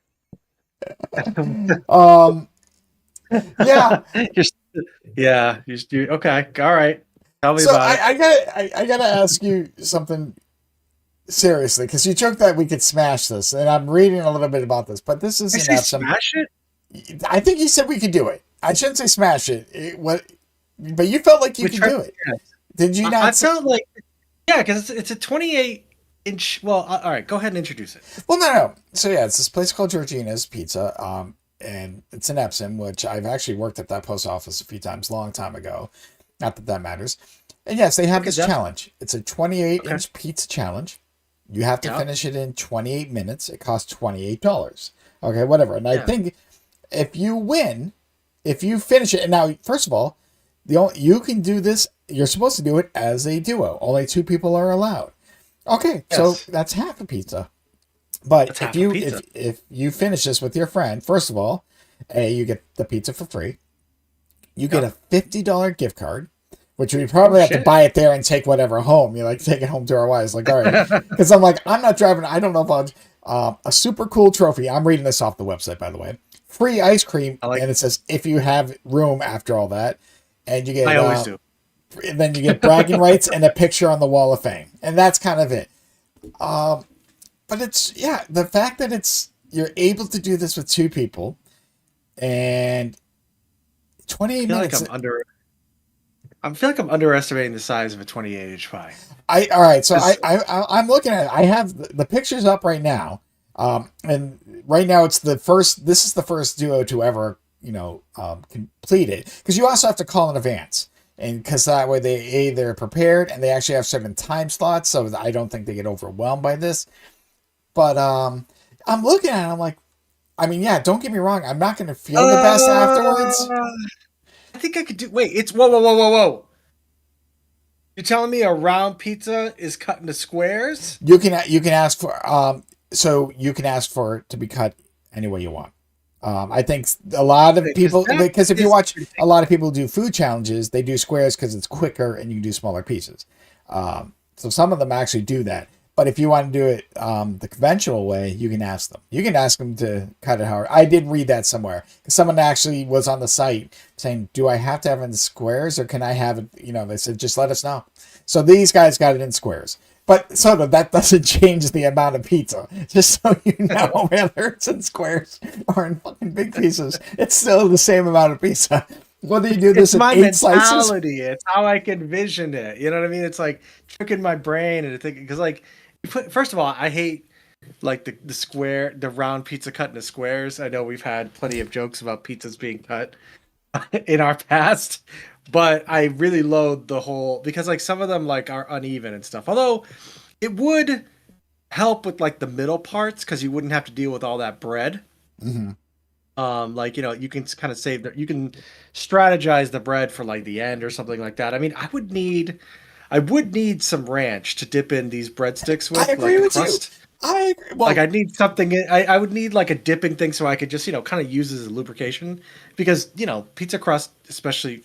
Yeah.
You're okay. All right. Tell me
So
about it.
I gotta ask you something seriously, because you joked that we could smash this, and I'm reading a little bit about this, but this is
smash it.
I think you said we could do it. I shouldn't say smash it. But you felt like you could do it.
Yes.
Did you not?
I felt like, yeah, because it's a 28-inch. Well, all right, go ahead and introduce it.
Well, no. So yeah, it's this place called Georgina's Pizza, and it's in Epsom, which I've actually worked at that post office a few times, long time ago. Not that matters. And yes, they have this challenge. It's a 28-inch pizza challenge. You have to finish it in 28 minutes. It costs $28. Okay, whatever. And I think if you win, if you finish it, and now, first of all, you can do this. You're supposed to do it as a duo. Only 2 people are allowed. Okay, so that's half a pizza. But if you finish this with your friend, first of all, you get the pizza for free. You get a $50 gift card, which we probably have to buy it there and take whatever home. You take it home to our wives. Like, all right, because I'm like, I'm not driving. I don't know if a super cool trophy. I'm reading this off the website, by the way. Free ice cream, and it says if you have room after all that, and you get.
I always do.
And then you get bragging rights and a picture on the Wall of Fame, and that's kind of it. But but it's the fact that you're able to do this with two people and 28
feel like
minutes.
I feel like I'm underestimating the size of a 28 inch pie.
All right. So
This-
I'm looking at it. I have the pictures up right now. And right now it's the first. This is the first duo to ever complete it, because you also have to call in advance, and because that way they're prepared and they actually have certain time slots, so I don't think they get overwhelmed by this. But I'm looking at it. I'm like, I mean, yeah. Don't get me wrong. I'm not going to feel the best afterwards.
I think I could do. Wait, it's whoa. You're telling me a round pizza is cut into squares?
You can ask for so you can ask for it to be cut any way you want. I think a lot of people, because if you watch a lot of people do food challenges, they do squares because it's quicker and you can do smaller pieces. So some of them actually do that. But if you want to do it the conventional way, you can ask them. You can ask them to cut it however. I did read that somewhere. Someone actually was on the site saying, do I have to have it in squares or can I have it? They said, just let us know. So these guys got it in squares. But Soto, that doesn't change the amount of pizza. Just so you know, whether it's in squares or in fucking big pieces, it's still the same amount of pizza. Whether you do this in 8 slices.
It's how I can vision it. You know what I mean? It's like tricking my brain and thinking, because like, first of all, I hate like the round pizza cut into squares. I know we've had plenty of jokes about pizzas being cut in our past, but I really loathe the whole, because like some of them like are uneven and stuff. Although it would help with like the middle parts, because you wouldn't have to deal with all that bread.
Mm-hmm.
You can kind of save that. You can strategize the bread for like the end or something like that. I mean, I would need some ranch to dip in these breadsticks with.
I agree with
crust.
you. I agree. Well,
like I'd need something. I would need like a dipping thing so I could just kind of use as a lubrication, because pizza crust, especially,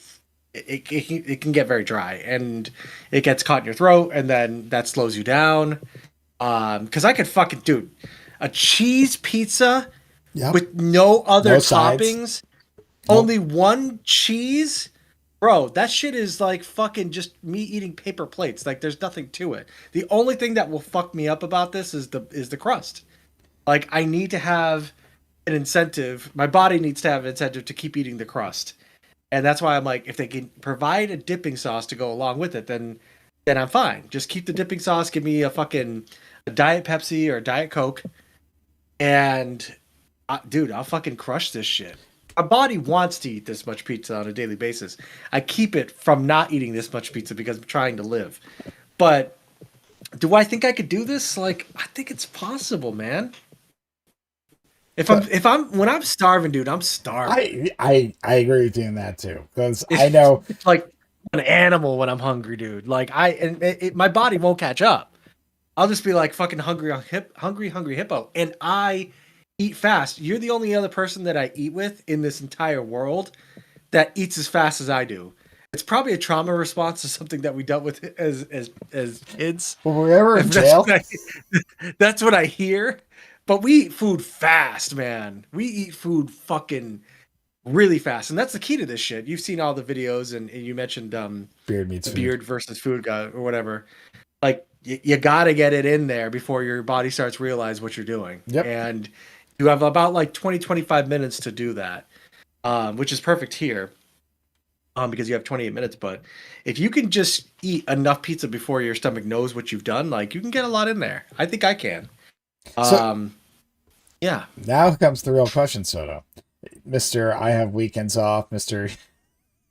it can get very dry and it gets caught in your throat, and then that slows you down. Because I could fucking dude, a cheese pizza.
Yep.
With no other
Nope.
toppings, only one cheese, bro. That shit is like fucking just me eating paper plates. Like there's nothing to it. The only thing that will fuck me up about this is the crust. Like I need to have an incentive. My body needs to have an incentive to keep eating the crust, and that's why I'm like, if they can provide a dipping sauce to go along with it, then I'm fine. Just keep the dipping sauce. Give me a Diet Pepsi or a Diet Coke, and dude, I'll fucking crush this shit. My body wants to eat this much pizza on a daily basis. I keep it from not eating this much pizza because I'm trying to live. But do I think I could do this? Like, I think it's possible, man. When I'm starving, dude, I'm starving.
I agree with you on that too, because I know
it's like an animal when I'm hungry, dude. Like my body won't catch up. I'll just be like fucking hungry hippo, and I eat fast. You're the only other person that I eat with in this entire world that eats as fast as I do. It's probably a trauma response to something that we dealt with as kids.
when we're ever in jail.
That's what I hear. But we eat food fast, man. We eat food fucking really fast, and that's the key to this shit. You've seen all the videos, and you mentioned
beard meets
beard versus food guy or whatever. Like you got to get it in there before your body starts to realize what you're doing.
Yep.
And you have about like 25 minutes to do that, which is perfect here because you have 28 minutes. But if you can just eat enough pizza before your stomach knows what you've done, like you can get a lot in there. I think I can. Yeah.
Now comes the real question, Soto. Mr. I have weekends off, Mr.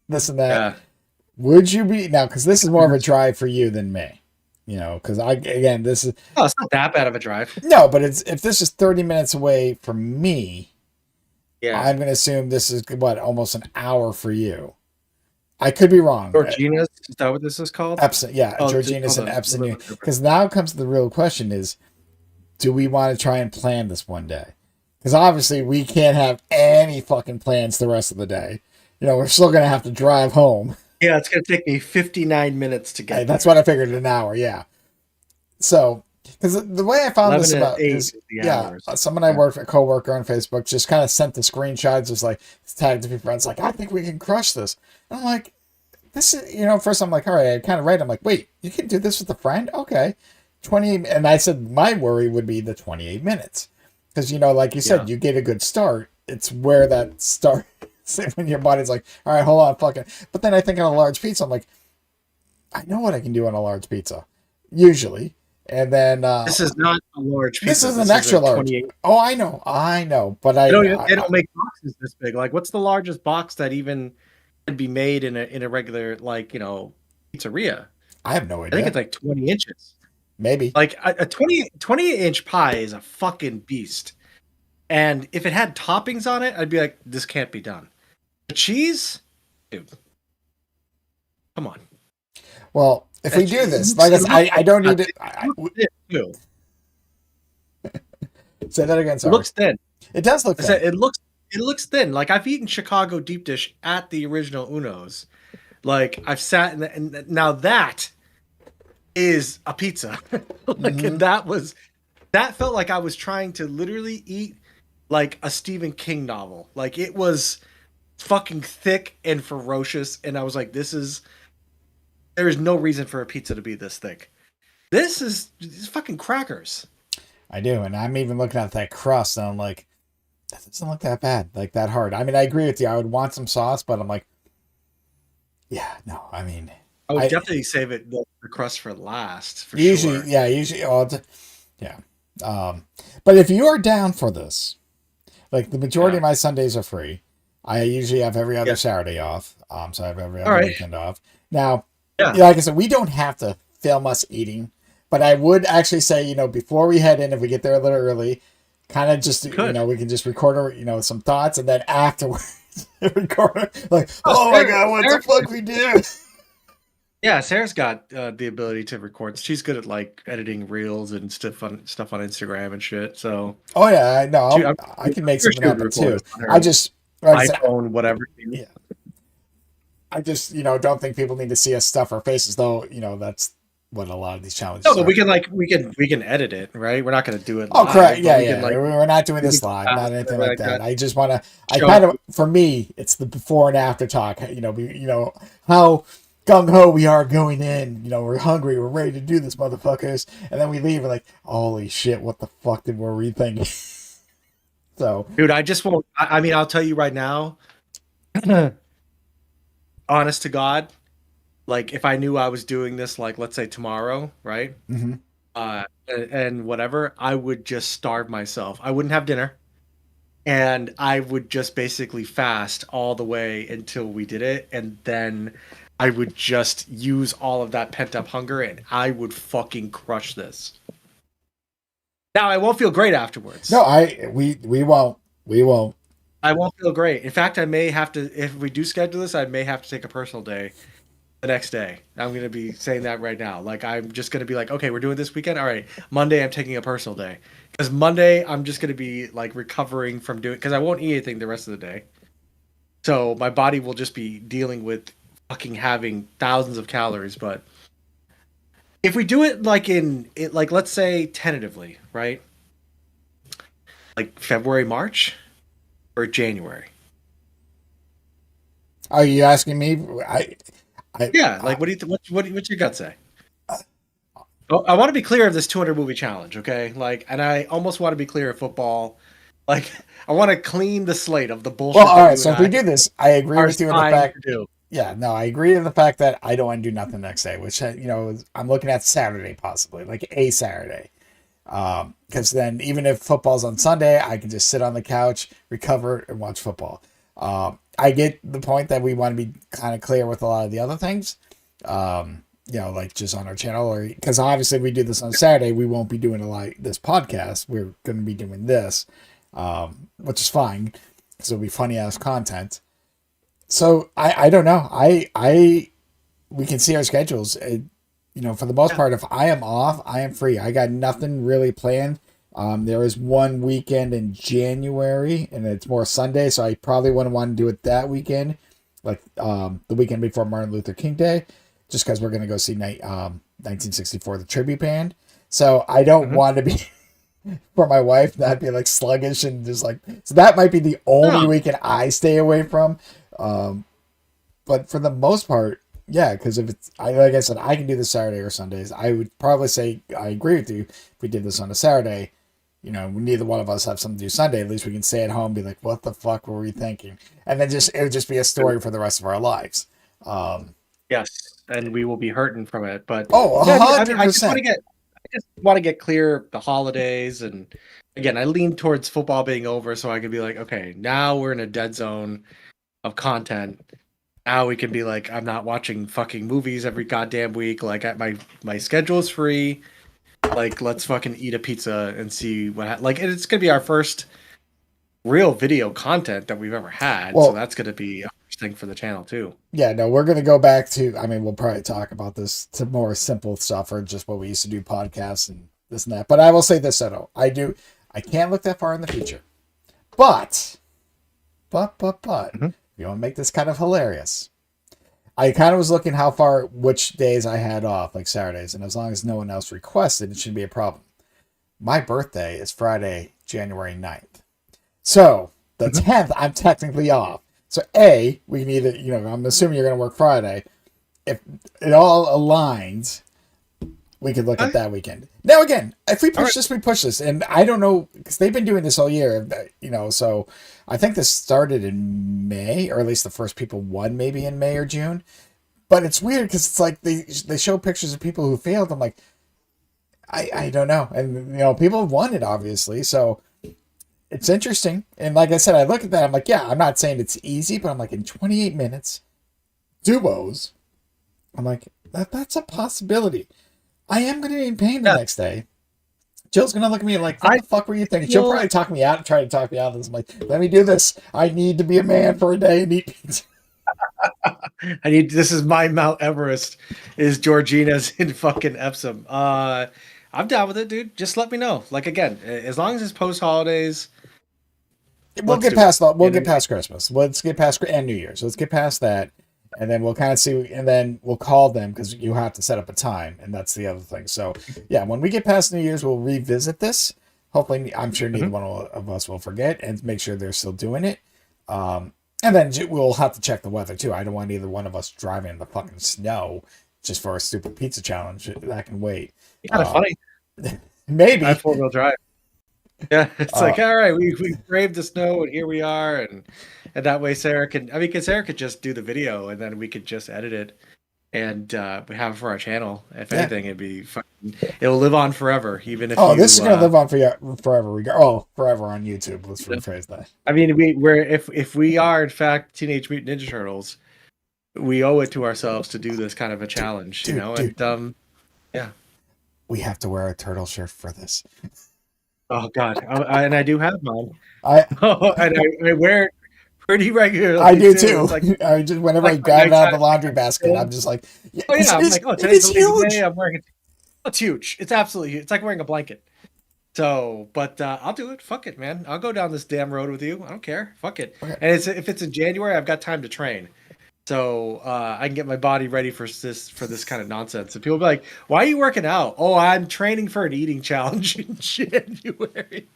this and that.
Yeah.
Would you be now? Because this is more of a drive for you than me. Because this is.
Oh, it's not that bad of a drive.
No, but if this is 30 minutes away from me,
yeah,
I'm going to assume this is almost an hour for you. I could be wrong.
Georgina's, is that what this is called?
Epson, yeah, Georgina's and Epson. Because now comes the real question: is do we want to try and plan this one day? Because obviously we can't have any fucking plans the rest of the day. We're still going to have to drive home.
Yeah, it's going to take me 59 minutes to get
That's what I figured, an hour, yeah. So, because the way I found this about is, someone I worked with, a coworker on Facebook, just kind of sent the screenshots, just like tagged a few friends, like, I think we can crush this. And I'm like, this is, first I'm like, all right, I kind of read, I'm like, wait, you can do this with a friend? Okay. 20, and I said my worry would be the 28 minutes. Because, like you said,
Yeah.
you get a good start. It's where that start, when your body's like, all right, hold on, fucking. But then I think on a large pizza, I'm like, I know what I can do on a large pizza, usually. And then
This is not a large
this
pizza.
is an
This is
extra
a
large.
28.
Oh, I know. But
They don't make boxes this big. Like, what's the largest box that even can be made in a regular, like, pizzeria?
I have no
I think
idea.
it's like 20 inches.
Maybe.
Like a 20-inch pie is a fucking beast. And if it had toppings on it, I'd be like, this can't be done. The cheese, dude, come on.
Well, if we do this, like I don't need it.
Too.
Say that again.
It
Sorry.
looks thin.
It does look
I said
thin.
it looks thin. Like I've eaten Chicago deep dish at the original Uno's. Like I've sat in and now that is a pizza. Like and that felt like I was trying to literally eat like a Stephen King novel. Like it was fucking thick and ferocious, and I was like, there is no reason for a pizza to be this thick. This is fucking crackers.
I do, and I'm even looking at that crust, and I'm like, that doesn't look that bad, like that hard. I mean, I agree with you. I would want some sauce, but I'm like, yeah, no. I mean,
I would definitely save the crust for last. For
usually,
sure.
yeah, usually, yeah. But if you are down for this, like the majority of my Sundays are free. I usually have every other Saturday off. So I have every other weekend off. Now, like I said, we don't have to film us eating, but I would actually say, before we head in, if we get there a little early, kind of just, we can just record, some thoughts, and then afterwards record, like, oh my God, what the fuck we do?
Yeah, Sarah's got the ability to record. She's good at like editing reels and stuff on Instagram and shit. So,
oh yeah, no, I can make something happen too. I just
iPhone, whatever.
Yeah. I just, don't think people need to see us stuff our faces, though. That's what a lot of these challenges.
No, but we can edit it, right? We're not going to do it.
Oh,
live,
correct. Yeah,
yeah.
We're not doing this live, not anything like that. I just want to. For me, it's the before and after talk. How gung ho we are going in. We're hungry. We're ready to do this, motherfuckers. And then we leave and like, holy shit, what the fuck did we rethink? So,
dude, I just won't. I mean, I'll tell you right now. Honest to God, like if I knew I was doing this, like let's say tomorrow, right?
Mm-hmm.
And whatever, I would just starve myself. I wouldn't have dinner, and I would just basically fast all the way until we did it, and then I would just use all of that pent up hunger, and I would fucking crush this. Now I won't feel great afterwards.
No, we won't. We won't.
I won't feel great. In fact, I may have to, if we do schedule this, I may have to take a personal day the next day. I'm going to be saying that right now. Like, I'm just going to be like, okay, we're doing this weekend. All right. Monday, I'm taking a personal day. Because Monday, I'm just going to be like recovering from doing, because I won't eat anything the rest of the day. So my body will just be dealing with fucking having thousands of calories. But if we do it like like, let's say tentatively, right? Like February, March, or January.
Are you asking me?
Yeah, like what's your gut say? I want to be clear of this 200 movie challenge, okay? Like, and I almost want to be clear of football. Like, I want to clean the slate of the bullshit.
Well, all right. So if we do this, I agree with you in the fact.
Yeah,
no, I agree in the fact that I don't want to do nothing next day, which I'm looking at Saturday possibly, like a Saturday. Because then even if football's on Sunday, I can just sit on the couch, recover, and watch football. I get the point that we want to be kind of clear with a lot of the other things, like just on our channel, or because obviously if we do this on Saturday, we won't be doing this podcast. We're going to be doing this, which is fine because it'll be funny ass content. So I don't know. We can see our schedules. For the most part, if I am off, I am free. I got nothing really planned. There is one weekend in January, and it's more Sunday, so I probably wouldn't want to do it that weekend, like the weekend before Martin Luther King Day, just because we're going to go see 1964, the tribute band. So I don't want to be, for my wife, that'd be like sluggish and just like, so that might be the only weekend I stay away from. But for the most part, Yeah, because if it's like I said, I can do this Saturday or Sundays. I would probably say I agree with you. If we did this on a Saturday, neither one of us have something to do Sunday. At least we can stay at home, and be like, "What the fuck were we thinking?" And then it would just be a story for the rest of our lives.
Yes, and we will be hurting from it. But
Oh,
yeah, I mean,
100%.
I just want to get clear the holidays, and again, I lean towards football being over, so I could be like, okay, now we're in a dead zone of content. Now we can be like, I'm not watching fucking movies every goddamn week. Like, my schedule's free. Like, let's fucking eat a pizza and see like. And it's gonna be our first real video content that we've ever had, so
Well,
that's gonna be a first thing for the channel too.
yeah, no, we're gonna go back to. I mean, we'll probably talk about this to more simple stuff or just what we used to do podcasts and this and that. But I will say this, Edo. I can't look that far in the future. But, but,
Mhm.
you want to make this kind of hilarious. I kind of was looking which days I had off, like Saturdays, and as long as no one else requested, it shouldn't be a problem. My birthday is Friday, January 9th. So the
Mhm.
10th, I'm technically off. So A, we need to, I'm assuming you're going to work Friday. If it all aligns, we could look at that weekend. Now, again, if we push this, we push this. And I don't know, because they've been doing this all year, so I think this started in May, or at least the first people won maybe in May or June. But it's weird because it's like they show pictures of people who failed. I'm like, I don't know. And, people have won it, obviously. So it's interesting. And like I said, I look at that. I'm like, yeah, I'm not saying it's easy, but I'm like, in 28 minutes, duos. I'm like, that's a possibility. I am going to be in pain the next day. Jill's going to look at me like, what the fuck were you thinking? She'll probably talk me out and try to talk me out of this. I'm like, let me do this. I need to be a man for a day and eat pizza.
This is my Mount Everest, is Georgina's in fucking Epsom. I'm down with it, dude. Just let me know. Like, again, as long as it's post holidays,
We'll get past Christmas. Let's get past and New Year's. Let's get past that, and then we'll kind of see, and then we'll call them because you have to set up a time, and that's the other thing. So yeah, when we get past New Year's, we'll revisit this. Hopefully, I'm sure neither one of us will forget, and make sure they're still doing it. And then we'll have to check the weather too. I don't want either one of us driving in the fucking snow just for a stupid pizza challenge. That can wait.
Kind of funny.
Maybe
I have 4-wheel drive. Yeah, it's like, all right, we braved the snow and here we are, and that way Sarah can. I mean, because Sarah could just do the video and then we could just edit it and we have it for our channel. If anything, it'd be fucking, it'll live on forever, even if.
This is gonna live on forever. Forever on YouTube. Let's rephrase that.
I mean, if we are in fact Teenage Mutant Ninja Turtles, we owe it to ourselves to do this kind of a challenge,
dude.
And yeah,
we have to wear a turtle shirt for this.
Oh God, and I do have mine.
And
I wear it pretty regularly.
I do too. Like, I just whenever I grab it out of the laundry basket, I'm just like,
I'm like, today's huge. Day. I'm wearing it. It's huge. It's absolutely huge. It's like wearing a blanket. So, but I'll do it. Fuck it, man. I'll go down this damn road with you. I don't care. Fuck it. Okay. And if it's in January, I've got time to train. So I can get my body ready for this kind of nonsense. And people be like, "Why are you working out?" Oh, I'm training for an eating challenge in January.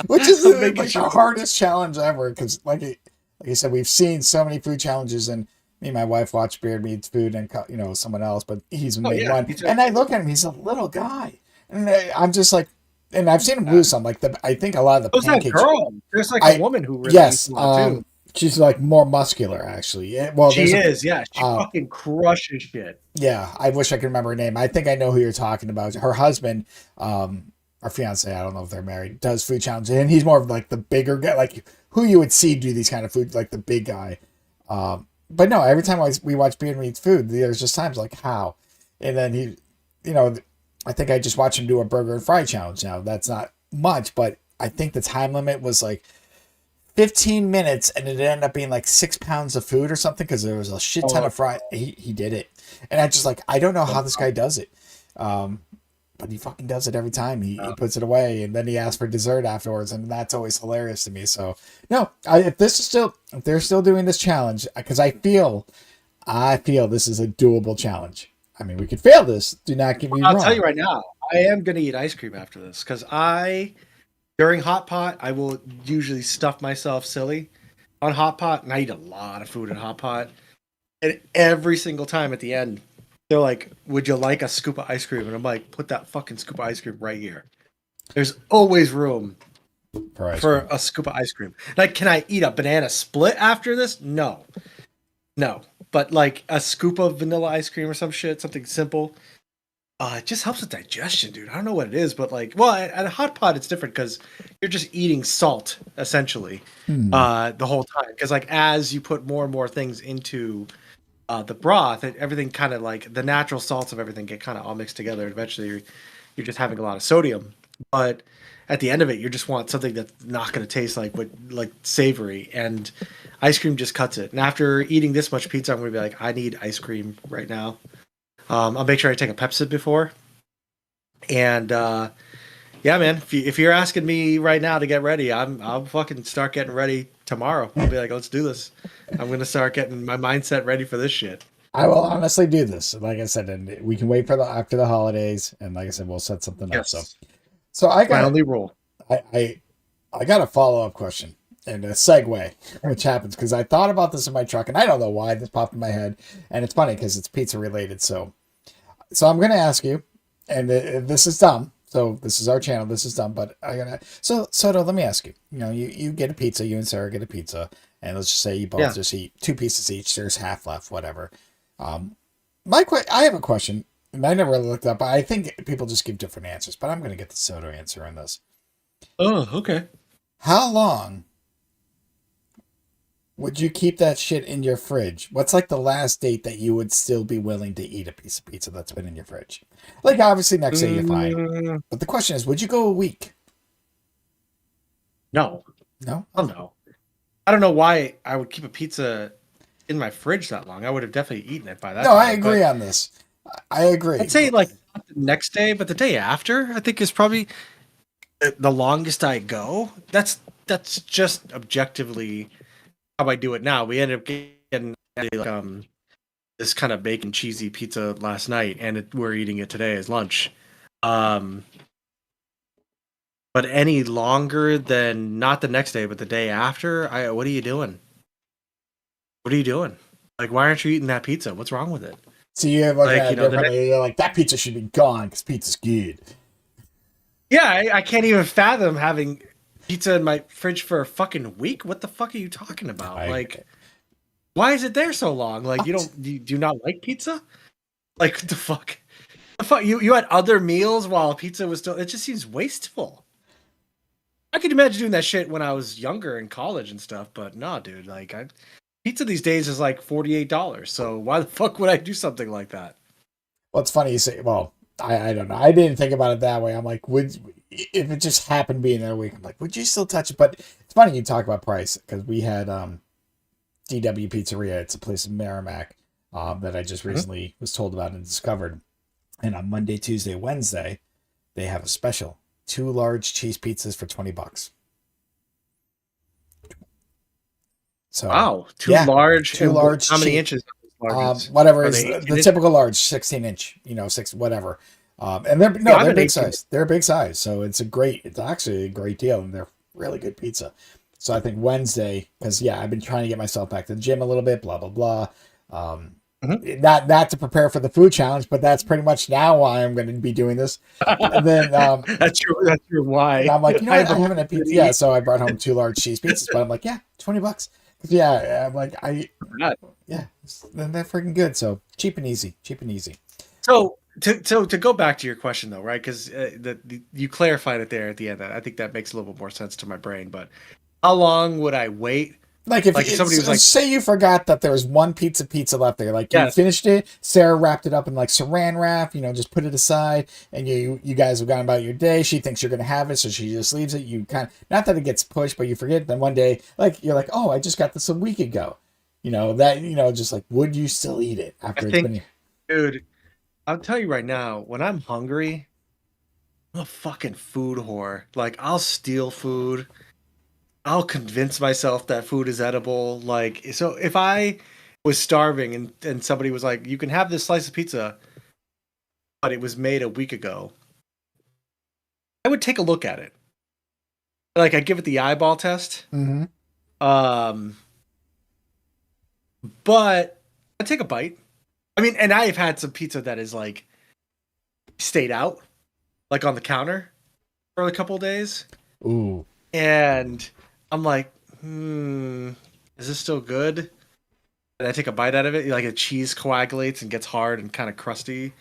Which is the hardest challenge ever, because like you said, we've seen so many food challenges, and me and my wife watch Beard Meats Food and someone else, but he's made one, and I look at him, he's a little guy, and I'm just like, and I've seen him lose some, like I think a lot of the pancakes.
That girl? There's like a woman who really too.
She's like more muscular, actually. Well,
she is, yeah. She fucking crushes shit.
Yeah, I wish I could remember her name. I think I know who you're talking about. Her husband, our fiance, I don't know if they're married, does food challenges, and he's more of like the bigger guy, like who you would see do these kind of food, like the big guy. But no, every time we watch Beard Meats Food, there's just times like how, and then he, I think I just watched him do a burger and fry challenge. Now that's not much, but I think the time limit was like 15 minutes, and it ended up being like 6 pounds of food or something because there was a shit ton of fry. He did it, and I just like, I don't know how this guy does it, but he fucking does it every time. He puts it away, and then he asks for dessert afterwards, and that's always hilarious to me. So no, if they're still doing this challenge, because I feel this is a doable challenge. I mean, we could fail this. Do not get me wrong.
I'll tell you right now, I am gonna eat ice cream after this because during Hot Pot, I will usually stuff myself silly on Hot Pot, and I eat a lot of food in Hot Pot. And every single time at the end, they're like, "Would you like a scoop of ice cream?" And I'm like, "Put that fucking scoop of ice cream right here." There's always room
For ice
for
cream.
a scoop of ice cream. Like, can I eat a banana split after this? No, no. But like a scoop of vanilla ice cream or some shit, something simple. It just helps with digestion, dude. I don't know what it is, but like, well, at a hot pot, it's different because you're just eating salt essentially
Hmm.
the whole time. Because like as you put more and more things into the broth, everything kind of like the natural salts of everything get kind of all mixed together. And eventually, you're just having a lot of sodium. But at the end of it, you just want something that's not going to taste like savory, and ice cream just cuts it. And after eating this much pizza, I'm going to be like, I need ice cream right now. I'll make sure I take a Pepsi before. And yeah, man, if you're asking me right now to get ready, I'll fucking start getting ready tomorrow. I'll be like, let's do this. I'm gonna start getting my mindset ready for this shit.
I will honestly do this. Like I said, and we can wait for the after the holidays. And like I said, we'll set something up. So,
Yes,
so I
my
got
only rule.
I I, I got a follow up question and a segue, which happens because I thought about this in my truck, and I don't know why this popped in my head, and it's funny because it's pizza related. So I'm gonna ask you, and this is dumb. So this is our channel. This is dumb, but I gotta. So Soto, let me ask you. You know, you get a pizza. You and Sarah get a pizza, and let's just say you both
Yeah,
just eat two pieces each. There's half left, whatever. Um, I have a question, and I never really looked up. I think people just give different answers, but I'm gonna get the Soto answer on this.
oh, okay.
How long would you keep that shit in your fridge? What's like the last date that you would still be willing to eat a piece of pizza that's been in your fridge? Like obviously next day you're fine.
Mm,
But the question is, would you go a week?
no,
No?
oh
Okay.
no. I don't know why I would keep a pizza in my fridge that long. I would have definitely eaten it by that
No, I
time.
agree
But
on this. I agree.
I'd say like not the next day, but the day after, I think is probably the longest I go. That's just objectively how I do it now. We ended up getting like, this kind of bacon cheesy pizza last night, and we're eating it today as lunch. Um, but any longer than not the next day, but the day after, what are you doing? What are you doing? Like, why aren't you eating that pizza? What's wrong with it?
So you look
Like,
at
you
it
know, the next,
differently. You're like, that pizza should be gone because pizza's good.
yeah, I can't even fathom having pizza in my fridge for a fucking week. What the fuck are you talking about?
I
Like, why is it there so long? Like, you do not like pizza? Like, what the fuck? The fuck? You had other meals while pizza was still. It just seems wasteful. I could imagine doing that shit when I was younger in college and stuff, but nah, dude. Like, pizza these days is like $48. So why the fuck would I do something like that?
Well, it's funny you say, well, I don't know. I didn't think about it that way. I'm like, would if it just happened being there a week, I'm like, would you still touch it? But it's funny you talk about price because we had DW Pizzeria. It's a place in Merrimack that I just
Mhm.
recently was told about and discovered. And on Monday, Tuesday, Wednesday, they have a special: two large cheese pizzas for $20. So
Wow, too
yeah,
large.
two
And
large
how many
cheese.
inches are those larges?
Whatever
Are
is
they
the
18 inch?
typical large 16-inch, six whatever. And they're
Yeah,
no,
I'm
they're
an
big
18.
size. They're a big size, so it's actually a great deal, and they're really good pizza. So I think Wednesday, because yeah, I've been trying to get myself back to the gym a little bit, blah blah blah. Um,
Mhm.
not to prepare for the food challenge, but that's pretty much now why I'm going to be doing this. And then
That's your
and
why.
I'm like, you know
I
what?
have
I
a
haven't had
reason
pizza.
to
Yeah,
eat
so I brought home two large cheese pizzas, but I'm like, yeah, $20. Yeah, I'm like,
that.
yeah, they're freaking good. So cheap and easy, cheap and easy.
So to go back to your question though, right? Because you clarified it there at the end. I think that makes a little bit more sense to my brain. But how long would I wait?
Like if
Like if somebody was like,
say you forgot that there was one pizza left there, like you
"Yes,
finished it, Sarah wrapped it up in like saran wrap, just put it aside, and you guys have gone about your day. She thinks you're gonna have it, so she just leaves it. You kind of not that it gets pushed, but you forget. Then one day, like you're like, oh, I just got this a week ago. Just like, would you still eat it
I
after it's
think,
been?
dude, I'll tell you right now, when I'm hungry, I'm a fucking food whore. Like I'll steal food. I'll convince myself that food is edible. Like so, if I was starving and somebody was like, "You can have this slice of pizza," but it was made a week ago, I would take a look at it. Like I give it the eyeball test.
Mm-hmm.
Um, but I take a bite. I mean, and I've had some pizza that is like stayed out, like on the counter for a couple of days,
Ooh.
and I'm like, is this still good? And I take a bite out of it, like a cheese coagulates and gets hard and kind of crusty.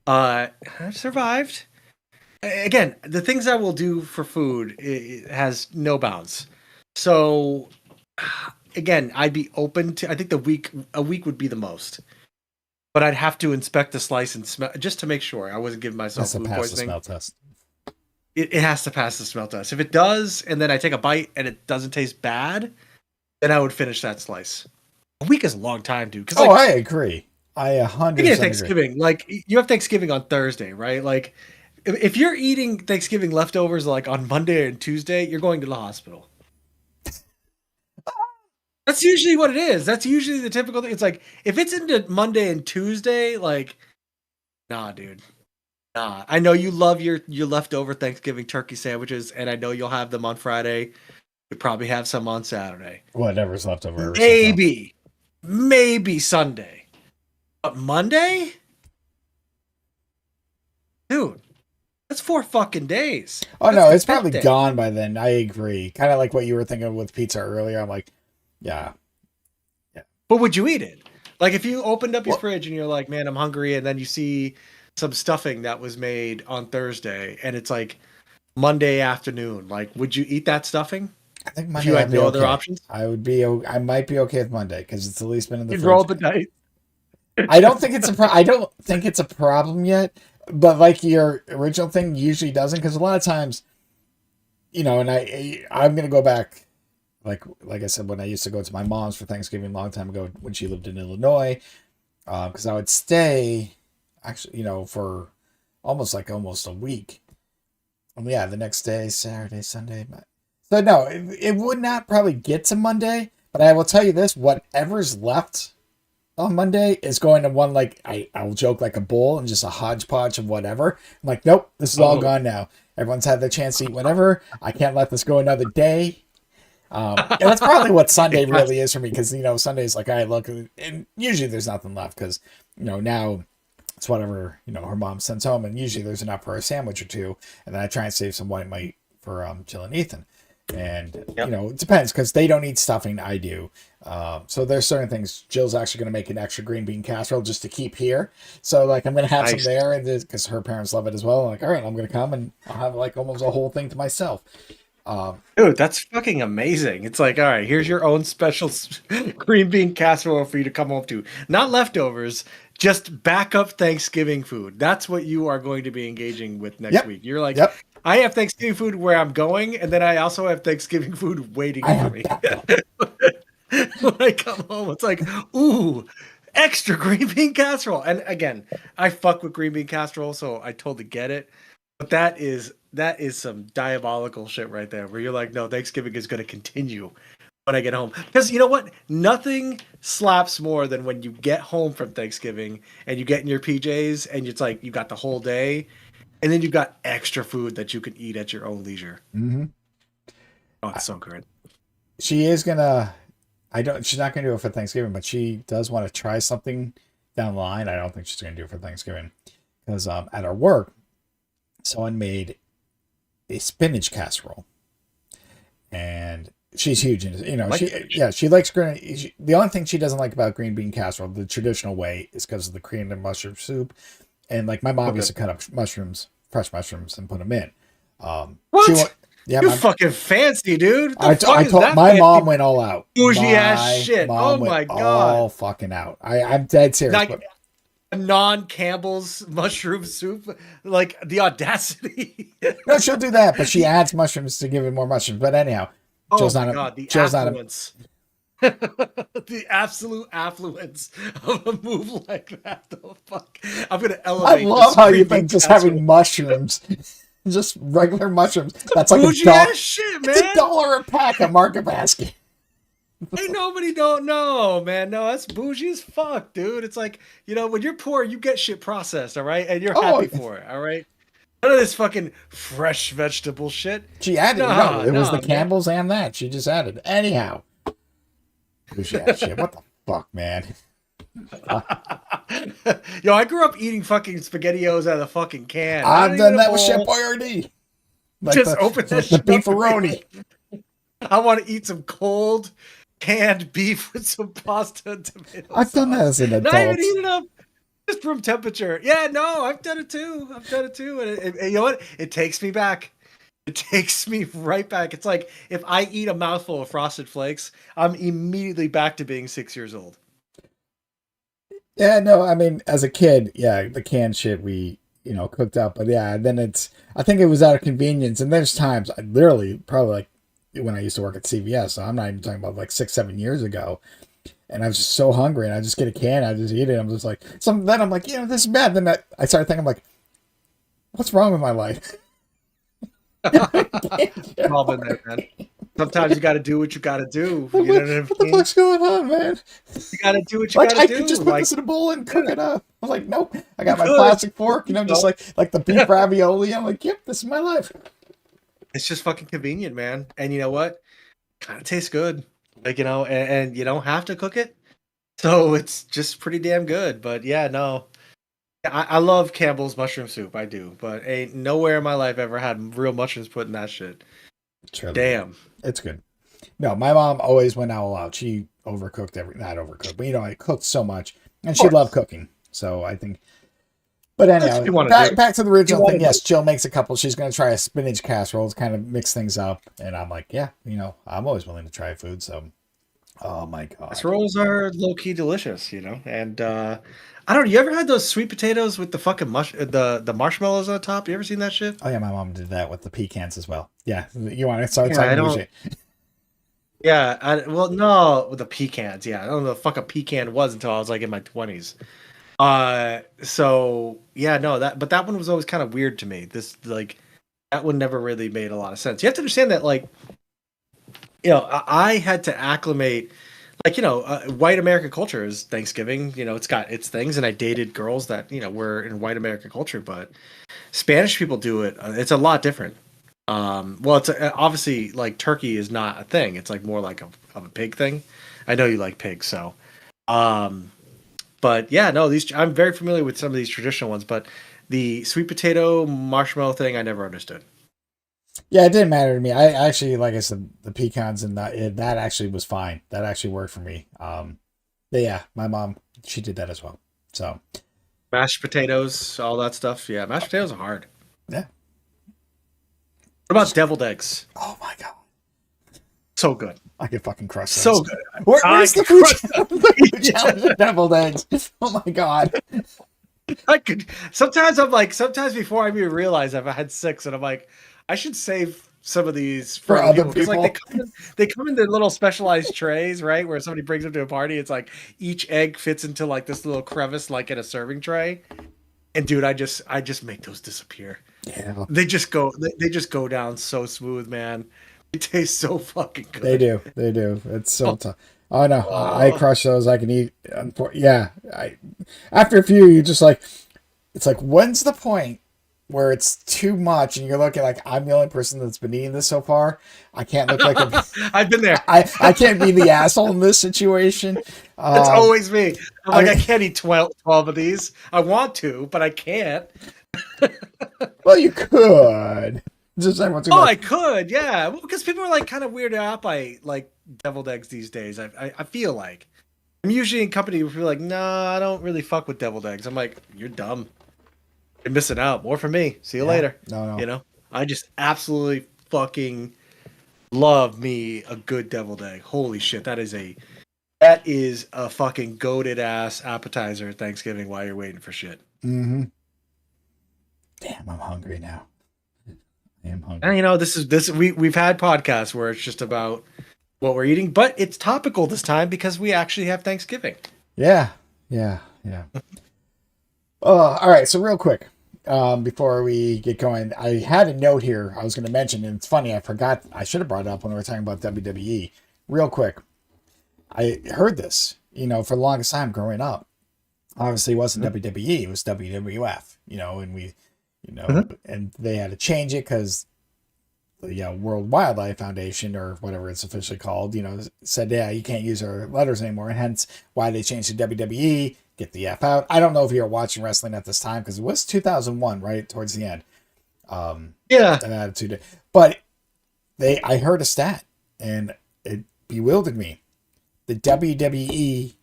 I've survived. Again, the things I will do for food it has no bounds. So, again, I'd be open to. I think a week would be the most, but I'd have to inspect the slice and smell just to make sure I wasn't giving myself
That's a
food
pass the
poisoning.
smell test.
It has to pass the smell test. If it does, and then I take a bite and it doesn't taste bad, then I would finish that slice. A week is a long time, dude. Because
Oh, I agree. I 100%
speaking of
agree.
Thanksgiving, like you have Thanksgiving on Thursday, right? Like if you're eating Thanksgiving leftovers like on Monday and Tuesday, you're going to the hospital. That's usually what it is. That's usually the typical thing. It's like if it's into Monday and Tuesday, like, nah, dude. Nah. I know you love your leftover Thanksgiving turkey sandwiches, and I know you'll have them on Friday. You probably have some on Saturday.
Whatever's left over. Every single time.
Maybe Sunday. But Monday? Dude, that's 4 fucking days.
Oh
That's
no,
the
it's
fifth
probably
day.
gone by then. I agree. Kind of like what you were thinking with pizza earlier. I'm like, yeah.
But would you eat it? Like if you opened up your
Well-
fridge and you're like, man, I'm hungry, and then you see some stuffing that was made on Thursday and it's like Monday afternoon, like would you eat that stuffing?
I think
If
Monday
you
I'd
had
be
no other
okay.
options?
I would be. I might be okay with Monday because it's at least been in the
You'd
fridge.
roll the dice.
I don't think it's I don't think it's a problem yet. But like your original thing usually doesn't, because a lot of times, and I'm gonna go back, like I said, when I used to go to my mom's for Thanksgiving a long time ago when she lived in Illinois, because I would stay, actually, for almost a week. Yeah, the next day, Saturday, Sunday. So no, it would not probably get to Monday, but I will tell you this: whatever's left on Monday is going to one, like I'll joke, like a bowl and just a hodgepodge of whatever. I'm like, nope, this is all gone now. Everyone's had their chance to eat whatever. I can't let this go another day. And that's probably what Sunday really is for me, because Sunday's like, all right, look, and usually there's nothing left because now it's whatever her mom sends home, and usually there's enough for a sandwich or two, and then I try and save some white meat for Jill and Ethan. And it depends, because they don't eat stuffing. I do. So there's certain things. Jill's actually going to make an extra green bean casserole just to keep here. So like I'm going to have
Nice.
some there, and because her parents love it as well. I'm like, all right, I'm going to come and I'll have like almost a whole thing to myself.
Dude, that's fucking amazing. It's like, all right, here's your own special green bean casserole for you to come home to. Not leftovers, just backup Thanksgiving food. That's what you are going to be engaging with next week. You're like,
Yep.
I have Thanksgiving food where I'm going, and then I also have Thanksgiving food waiting for me. When I come home, it's like, ooh, extra green bean casserole. And again, I fuck with green bean casserole, so I totally get it. But that is some diabolical shit right there, where you're like, no, Thanksgiving is going to continue when I get home. Because you know what? Nothing slaps more than when you get home from Thanksgiving and you get in your PJs and it's like you got the whole day, and then you got extra food that you can eat at your own leisure.
Mm-hmm.
Oh, it's so good.
She is gonna. She's not gonna do it for Thanksgiving, but she does want to try something down the line. I don't think she's gonna do it for Thanksgiving, because at our work, someone made a spinach casserole, and she's huge into she likes green. The only thing she doesn't like about green bean casserole, the traditional way, is because of the cream and mushroom soup. And like my mom used to cut up fresh mushrooms, and put them in.
What?
Yeah,
You're fucking fancy, dude.
I told my mom went all out.
Bougie ass shit. Oh my god.
All fucking out. I'm dead serious.
Like a non-Campbell's mushroom soup, like the audacity.
No, she'll do that, but she adds mushrooms to give it more mushrooms. But anyhow,
oh my god, the affluence. The absolute affluence of a move like that. The fuck. I'm gonna elevate.
I love how you think just having mushrooms, just regular mushrooms, that's like
bougie ass shit, man.
It's $1 a pack at Market Basket.
Ain't nobody don't know, man. No, that's bougie as fuck, dude. It's like, when you're poor, you get shit processed, all right? And you're happy for it, all right? None of this fucking fresh vegetable shit.
She added, it was the Campbell's and that. She just added. Anyhow. Bougie ass shit. What the fuck, man?
Yo, I grew up eating fucking SpaghettiOs out of the fucking can. Not
I've
even
done
a
that with Chef
bowl.
Boyardee.
Just open that
The
shit up and
beefaroni.
I want to eat some cold canned beef with some pasta and tomato
I've done that
sauce.
as an
Not even
adult.
heat it up. Just room temperature. Yeah, no, I've done it too. And you know what? It takes me back. It takes me right back. It's like if I eat a mouthful of Frosted Flakes, I'm immediately back to being 6 years old.
Yeah, no, I mean, as a kid, yeah, the canned shit we, cooked up. But yeah, then I think it was out of convenience. And there's times, I literally, probably like when I used to work at CVS, so I'm not even talking about like 6, 7 years ago. And I was just so hungry and I just get a can, I just eat it. I'm just like, then I'm like, this is bad. Then I started thinking, I'm like, what's wrong with my life?
We've all been there, man. Sometimes you got to do what you got to do. You know what I mean?
What the fuck's going on, man?
You got to do what you
Like,
got to
I
do.
could just put
Like,
this in a bowl and cook it up. I was like, nope. I got my
could.
plastic fork, just like the beef ravioli. I'm like, yep, this is my life.
it's just fucking convenient, man. And you know what? Kind of tastes good. Like, and you don't have to cook it. So it's just pretty damn good. But yeah, no. I love Campbell's mushroom soup. I do. But ain't nowhere in my life ever had real mushrooms put in that shit.
Really
Damn.
Good. It's good. No, my mom always went all out. She overcooked not overcooked, but I cooked so much. And she loved cooking. So I think. But anyhow, back to the original thing. Yes, Jill makes a couple. She's going to try a spinach casserole to kind of mix things up. And I'm like, yeah, I'm always willing to try food. So, oh my God.
Casseroles are low key delicious, And I don't know. You ever had those sweet potatoes with the fucking the marshmallows on top? You ever seen that shit?
Oh, yeah, my mom did that with the pecans as well. Yeah. You want to start talking
Yeah, well, no, with the pecans. Yeah, I don't know what the fuck a pecan was until I was like in my 20s. So yeah, no, but that one was always kind of weird to me. That one never really made a lot of sense. You have to understand that, like, I had to acclimate, like, white American culture is Thanksgiving. It's got its things, and I dated girls that were in white American culture, but Spanish people do it. It's a lot different. Well, it's obviously like turkey is not a thing. It's like more like of a pig thing. I know you like pigs, so. But yeah, no, I'm very familiar with some of these traditional ones, but the sweet potato marshmallow thing, I never understood.
Yeah, it didn't matter to me. I actually, like I said, the pecans and that actually was fine. That actually worked for me. But yeah, my mom, she did that as well. So
mashed potatoes, all that stuff. Yeah, mashed potatoes are hard.
Yeah.
What about deviled eggs?
Oh my God.
So good.
I could fucking crush those.
So good.
Where's the food challenge of deviled eggs? Oh my God.
Sometimes before I even realize I've had 6 and I'm like, I should save some of these
for other people.
Like they come in their little specialized trays, right? Where somebody brings them to a party, it's like each egg fits into like this little crevice, like in a serving tray. And dude, I just make those disappear.
Yeah.
They just go down so smooth, man. They taste so fucking good.
They do. It's so tough. Oh no, I crush those. I can eat. Yeah, after a few, you just like, it's like, when's the point where it's too much and you're looking like I'm the only person that's been eating this so far? I can't look like
I've been there.
I can't be the asshole in this situation.
It's always me. I'm like, I can't eat 12 of these. I want to, but I can't.
Well, you could.
I could, yeah. Well, because people are like kind of weirded out by like deviled eggs these days. I feel like I'm usually in company where people are like, nah, I don't really fuck with deviled eggs. I'm like, you're dumb. You're missing out. More for me. See you later.
No.
I just absolutely fucking love me a good deviled egg. Holy shit, that is a fucking goated ass appetizer at Thanksgiving while you're waiting for shit.
Mm-hmm. Damn, I'm hungry now. I am hungry.
And this we've had podcasts where it's just about what we're eating, but it's topical this time because we actually have Thanksgiving.
Yeah. All right. So real quick, before we get going, I had a note here I was going to mention, and it's funny, I forgot. I should have brought it up when we were talking about WWE. Real quick, I heard this, for the longest time growing up. Obviously, it wasn't WWE; it was WWF. And we, and they had to change it because the World Wildlife Foundation or whatever it's officially called, said, yeah, you can't use our letters anymore, and hence why they changed to WWE. Get the F out. I don't know if you were watching wrestling at this time because it was 2001, right towards the end.
Yeah.
An attitude, but I heard a stat and it bewildered me. The WWE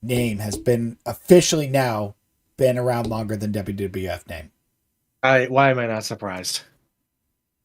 name has been officially now been around longer than WWF name.
Why am I not surprised?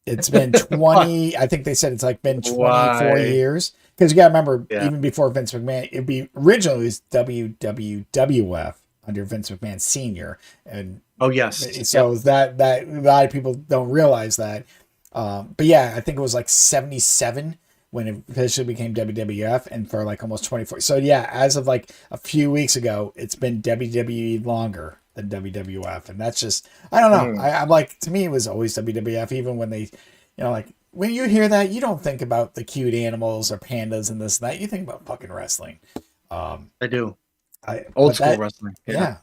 It's been 20, I think they said it's like been 24
Why?
years. Because you got to remember,
Yeah.
even before Vince McMahon, it'd be originally it was WWWF under Vince McMahon Sr. And
Oh yes.
so that a lot of people don't realize that. But yeah, I think it was like 77 when it officially became WWF, and for like almost 24. So yeah, as of like a few weeks ago, it's been WWE longer than WWF, and that's just, I don't know. I'm like, to me, it was always WWF, even when they, like when you hear that, you don't think about the cute animals or pandas and this and that. You think about fucking wrestling.
I do.
Old
Old school wrestling.
Yeah.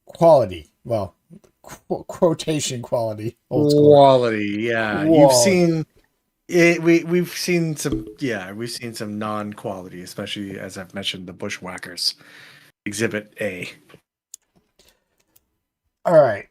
Quality. Well, quotation quality. Old school.
Quality. Yeah.
Whoa.
You've seen it. We've seen some. Yeah, we've seen some non-quality, especially as I've mentioned, the Bushwhackers, Exhibit A.
All right.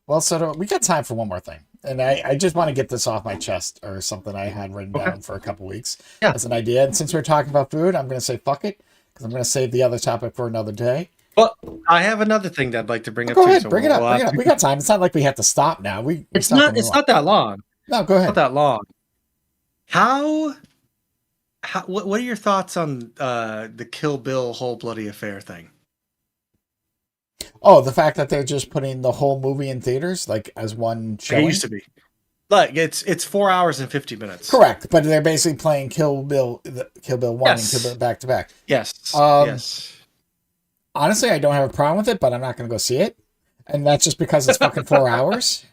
Well, so we got time for one more thing. And I just want to get this off my chest, or something I had written down for a couple weeks as an idea. And since we're talking about food, I'm going to say fuck it, because I'm going to save the other topic for another day.
Well, I have another thing that I'd like to bring up.
Go ahead, bring it up. We got time. It's not like we have to stop now.
It's not that long.
No, go ahead.
Not that long. How what are your thoughts on the Kill Bill whole bloody affair thing?
Oh, the fact that they're just putting the whole movie in theaters, like as one show.
It used to be. Like it's 4 hours and 50 minutes.
Correct, but they're basically playing Kill Bill 1 and Kill Bill back to back.
Yes.
Yes. Honestly, I don't have a problem with it, but I'm not going to go see it, and that's just because it's fucking 4 hours.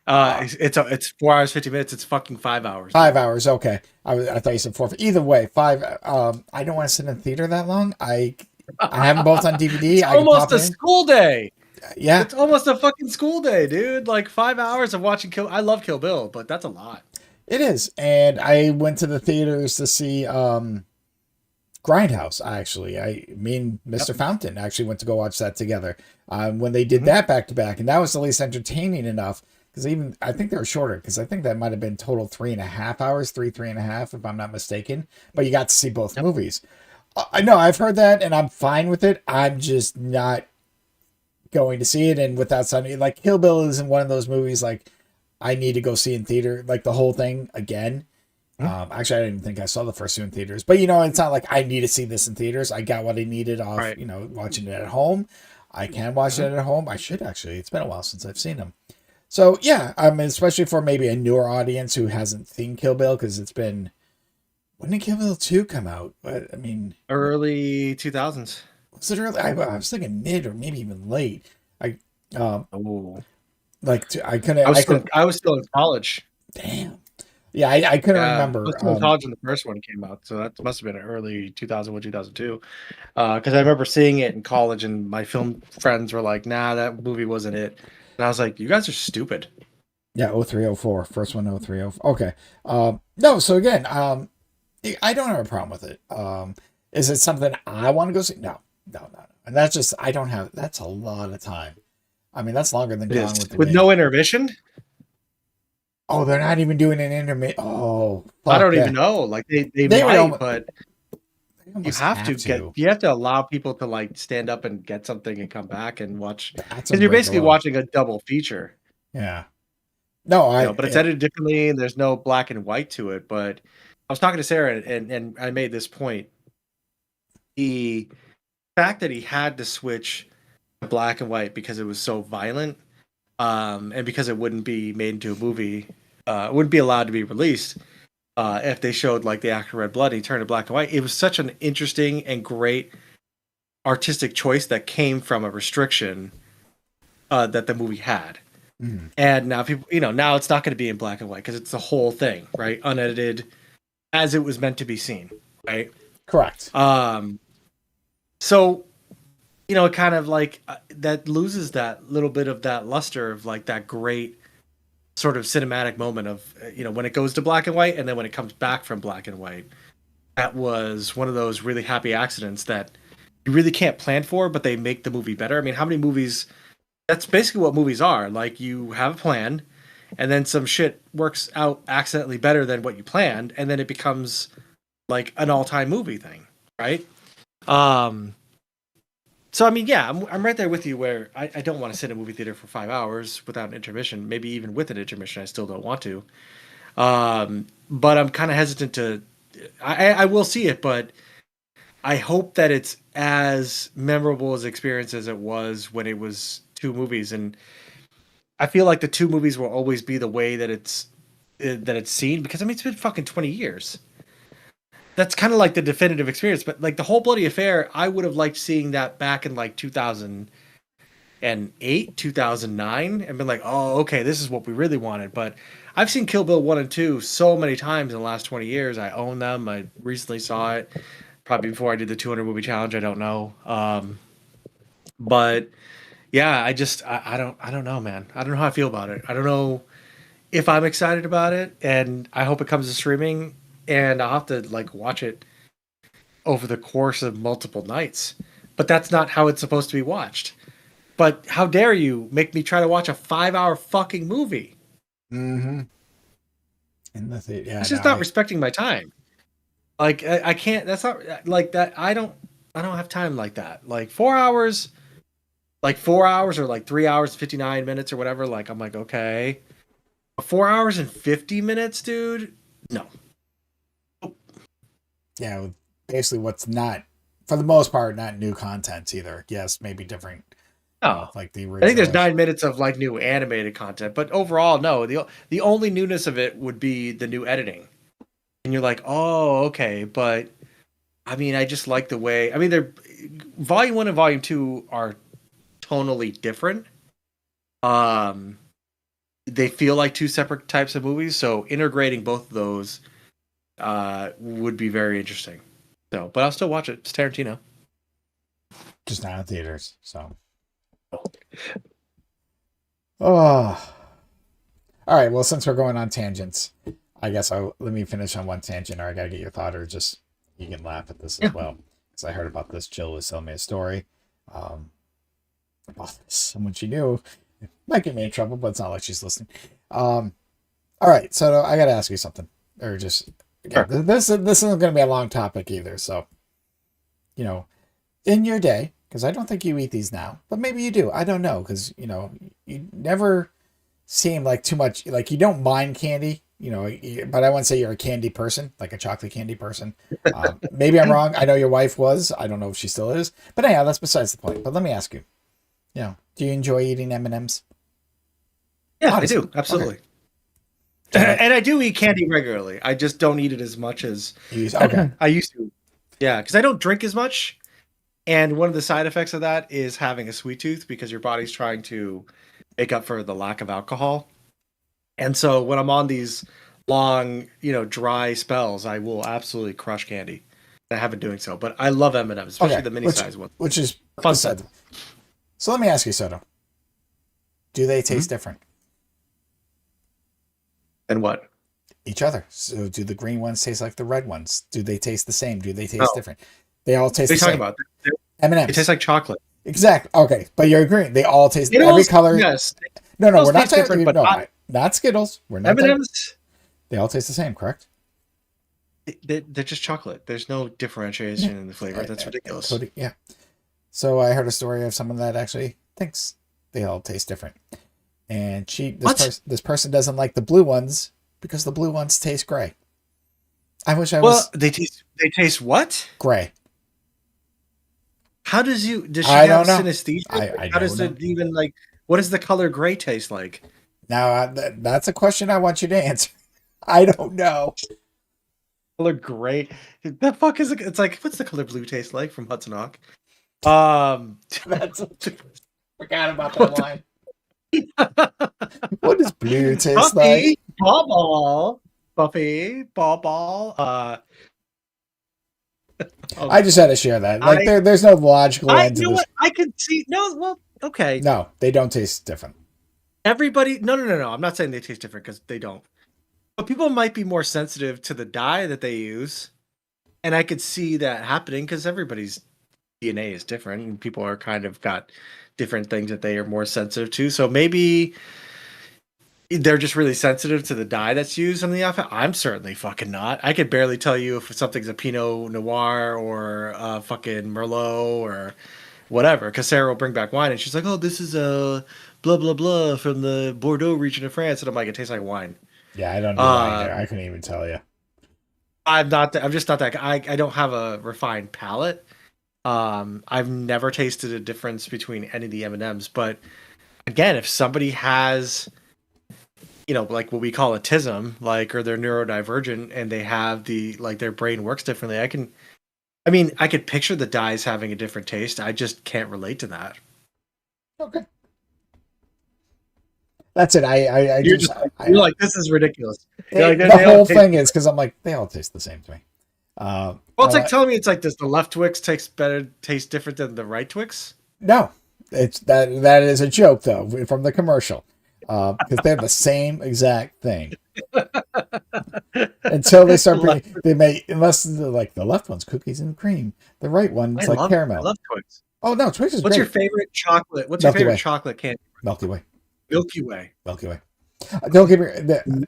It's 4 hours 50 minutes. It's fucking 5 hours.
5 hours, okay. I thought you said 4. Either way, 5. I don't want to sit in the theater that long. I have them both on DVD.
It's almost a school day.
Yeah,
it's almost a fucking school day, dude. Like 5 hours of watching I love Kill Bill, but that's a lot.
It is, and I went to the theaters to see Grindhouse. Actually, me and Mr. Fountain actually went to go watch that together. When they did that back to back, and that was at least entertaining enough. Because even I think they were shorter. Because I think that might have been total 3.5 hours, 3.5, if I'm not mistaken. But you got to see both movies. I know I've heard that, and I'm fine with it. I'm just not going to see it, and without something like Kill Bill isn't one of those movies like I need to go see in theater, like the whole thing again. Actually, I didn't think I saw the first two in theaters, but it's not like I need to see this in theaters. I got what I needed off, watching it at home. I can watch it at home. I should actually. It's been a while since I've seen them. So yeah, especially for maybe a newer audience who hasn't seen Kill Bill, because it's been, when did Kill Bill 2 come out? I mean,
early 2000s.
Was it early? I was thinking mid or maybe even late. I couldn't.
I was still in college.
Damn. Yeah, I couldn't remember.
I was still in college when the first one came out, so that must have been early 2001, 2002. Because I remember seeing it in college, and my film friends were like, "Nah, that movie wasn't it." And I was like, "You guys are stupid."
Yeah, 0304. First one 0304. Okay. No, so again, I don't have a problem with it. Is it something I want to go see? No. And that's just, I don't have, that's a lot of time. I mean, that's longer than Gone
with no intermission.
Oh, they're not even doing an intermission. Oh,
I don't even know. Like they might, but you have to allow people to like stand up and get something and come back and watch. Because you're basically watching a double feature.
Yeah. No,
but it's edited differently and there's no black and white to it. But I was talking to Sarah and I made this point. The fact that he had to switch to black and white because it was so violent, and because it wouldn't be made into a movie, wouldn't be allowed to be released if they showed like the actor red blood and he turned to black and white. It was such an interesting and great artistic choice that came from a restriction that the movie had. And now people, now it's not going to be in black and white because it's the whole thing, right? Unedited, as it was meant to be seen, right?
Correct.
So, it kind of like that loses that little bit of that luster of like that great sort of cinematic moment of when it goes to black and white and then when it comes back from black and white. That was one of those really happy accidents that you really can't plan for, but they make the movie better. I mean, how many movies? That's basically what movies are. Like you have a plan, and then some shit works out accidentally better than what you planned, and then it becomes like an all-time movie thing, right? Um, so I mean, yeah, I'm right there with you. Where I don't want to sit in a movie theater for 5 hours without an intermission. Maybe even with an intermission, I still don't want to. But I'm kind of hesitant to. I will see it, but I hope that it's as memorable as experience as it was when it was two movies, and I feel like the two movies will always be the way that it's seen because I mean it's been fucking 20 years. That's kind of like the definitive experience, but like the whole bloody affair, I would have liked seeing that back in like 2008, 2009, and been like, oh, okay, this is what we really wanted. But I've seen Kill Bill 1 and 2 so many times in the last 20 years. I own them. I recently saw it probably before I did the 200 movie challenge. I don't know. But yeah, I don't know, man. I don't know how I feel about it. I don't know if I'm excited about it, and I hope it comes to streaming, and I'll have to like watch it over the course of multiple nights. But that's not how it's supposed to be watched. But how dare you make me try to watch a 5-hour fucking movie?
Mm-hmm. And that's it. Yeah,
It's just not respecting my time. Like I can't. That's not like that. I don't have time like that. Like 4 hours, like 4 hours or like 3 hours 59 minutes or whatever. Like I'm like okay, 4 hours and 50 minutes, dude. No.
yeah, basically what's not, for the most part, not new content either. Yes, maybe different,
No.
like the
I think there's
original.
9 minutes of like new animated content, but overall, no. The only newness of it would be the new editing, and you're like, oh, okay. But I mean, I just like the way. I mean, they're volume 1 and volume 2 are tonally different. Um, they feel like two separate types of movies, so integrating both of those would be very interesting. So, but I'll still watch it. It's Tarantino.
Just not in theaters. So, oh, all right. Well, since we're going on tangents, I guess let me finish on one tangent, or I gotta get your thought, or just you can laugh at this as well. Because I heard about this. Jill was telling me a story about someone she knew. Might get me in trouble, but it's not like she's listening. All right, so I gotta ask you something, or just
Sure.
this isn't gonna be a long topic either. So, in your day, because I don't think you eat these now, but maybe you do. I don't know, because you never seem like too much, like you don't mind candy, but I wouldn't say you're a candy person, like a chocolate candy person. Maybe I'm wrong. I know your wife was. I don't know if she still is. But anyhow, that's besides the point. But let me ask you, do you enjoy eating M&Ms?
Yeah,
Honestly.
I do. Absolutely.
Okay.
And I do eat candy regularly. I just don't eat it as much as
Okay.
I used to. Yeah, because I don't drink as much. And one of the side effects of that is having a sweet tooth because your body's trying to make up for the lack of alcohol. And so when I'm on these long, dry spells, I will absolutely crush candy. I haven't doing so, but I love M&Ms, especially
Okay.
the mini size ones.
Which is
Fun
beside
stuff.
So let me ask you, Soto. Do they taste different?
And what?
Each other. So do the green ones taste like the red ones? Do they taste the same? Do they taste
No.
different? They all taste
What are you
the
talking
same.
about?
M&Ms.
It tastes like chocolate.
Exactly. Okay, but you're agreeing. They all taste every
Skittles?
color.
Yes.
No,
Skittles
we're not
taste different, but
not Skittles. We're not.
M&Ms,
They all taste the same, correct?
they're just chocolate. There's no differentiation in the flavor. That's ridiculous.
Yeah. So I heard a story of someone that actually thinks they all taste different, and this person doesn't like the blue ones because the blue ones taste gray. I wish I was.
They taste what?
Gray.
How does she
I
have
don't know.
synesthesia?
I
How does
don't
it even like? What does the color gray taste like?
Now that's a question I want you to answer. I don't know.
Color gray. The fuck is it? It's like what's the color blue taste like from Hudson Hawk?
That's forgot about that line. What does blue taste like?
Buffy, ball.
I just had to share that. Like there's no logical end to this.
I could see. No, well, okay.
No, they don't taste different.
everybody. No. I'm not saying they taste different because they don't. But people might be more sensitive to the dye that they use, and I could see that happening because everybody's DNA is different, and people are kind of got different things that they are more sensitive to. So maybe they're just really sensitive to the dye that's used on the outfit. I'm certainly fucking not. I could barely tell you if something's a Pinot Noir or a fucking Merlot or whatever. Because Sarah will bring back wine and she's like, "Oh, this is a blah blah blah from the Bordeaux region of France," and I'm like, "It tastes like wine."
Yeah, I don't do wine
Uh,
there. I couldn't even tell you.
I'm not. I'm just not that. I don't have a refined palate. I've never tasted a difference between any of the M and M's. But again, if somebody has, like what we call autism, like, or they're neurodivergent and they have their brain works differently, I could picture the dyes having a different taste. I just can't relate to that.
Okay. That's it. I
You're
just,
just like,
I,
this is ridiculous. You're like,
the
they all
whole
taste.
thing is because I'm like, they all taste the same to me.
Well, it's like telling me it's like, does the left Twix taste different than the right Twix?
No, it's that is a joke though from the commercial, because they're the same exact thing until they start bringing. They may unless like the left one's cookies and cream, the right one's like
I
caramel.
love Twix.
Oh no, Twix is
What's
great.
your favorite chocolate? What's
Milky
your favorite
Way.
chocolate candy?
Milky Way.
Milky Way.
Milky Way. Don't give me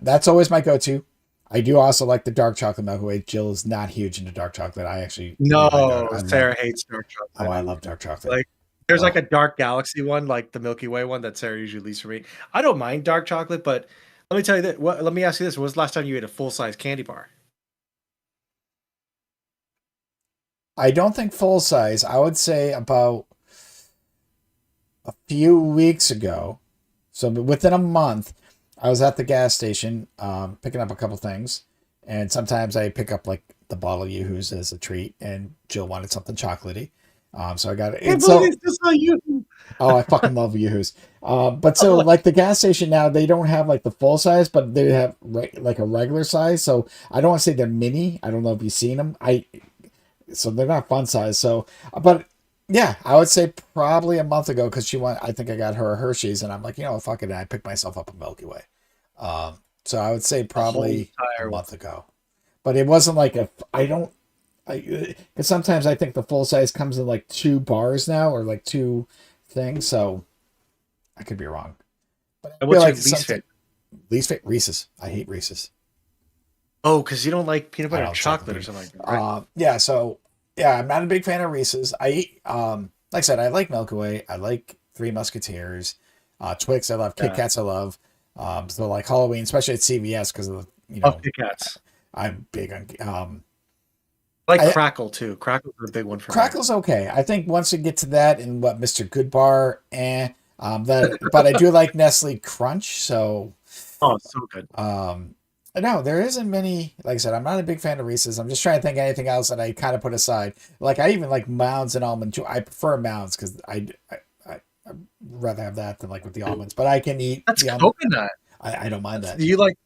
that's always my go-to. I do also like the dark chocolate Milky Way. Jill is not huge into dark chocolate. I actually
No,
I
Sarah hates dark
oh,
chocolate.
I love dark chocolate.
Like, there's like a dark galaxy one, like the Milky Way one that Sarah usually leaves for me. I don't mind dark chocolate, but let me tell you that. Let me ask you this: when was the last time you ate a full size candy bar?
I don't think full size. I would say about a few weeks ago. So within a month, I was at the gas station picking up a couple things. And sometimes I pick up like the bottle of Yoo-Hoo's as a treat. And Jill wanted something chocolatey. So I got it.
I
And so,
believe this on you.
oh, I fucking love Yoo-Hoo's. But so like the gas station now, they don't have like the full size, but they have like a regular size. So I don't want to say they're mini. I don't know if you've seen them. So they're not fun size. So, but yeah, I would say probably a month ago because I think I got her a Hershey's, and I'm like, fuck it. And I picked myself up a Milky Way. So I would say
The whole
probably a
entire one.
month ago, but it wasn't like because sometimes I think the full size comes in like 2 bars now or like 2 things. So I could be wrong, but I
And
feel
what's your
like
least favorite?
least favorite Reese's. I hate Reese's.
Oh, because you don't like peanut
I
butter
don't
chocolate or
chocolate.
something like that, right?
Yeah. So yeah, I'm not a big fan of Reese's. I eat like I said, I like Milky Way. I like Three Musketeers, Twix. I love Kit
Yeah.
Kats. I love. So like Halloween, especially at CVS because of the
Oh, Kit Kats.
I'm big on
I like
I,
Crackle too. Crackle's a big one for me.
Crackle's okay. I think once you get to that and what Mr. Goodbar, but I do like Nestle Crunch. So
Oh, so good.
no, there isn't many. Like I said, I'm not a big fan of Reese's. I'm just trying to think of anything else that I kind of put aside. Like I even like Mounds and almond. I prefer Mounds because I'd rather have that than like with the almonds. But I can eat
That's
the almond.
coconut.
I don't mind that.
Do you like?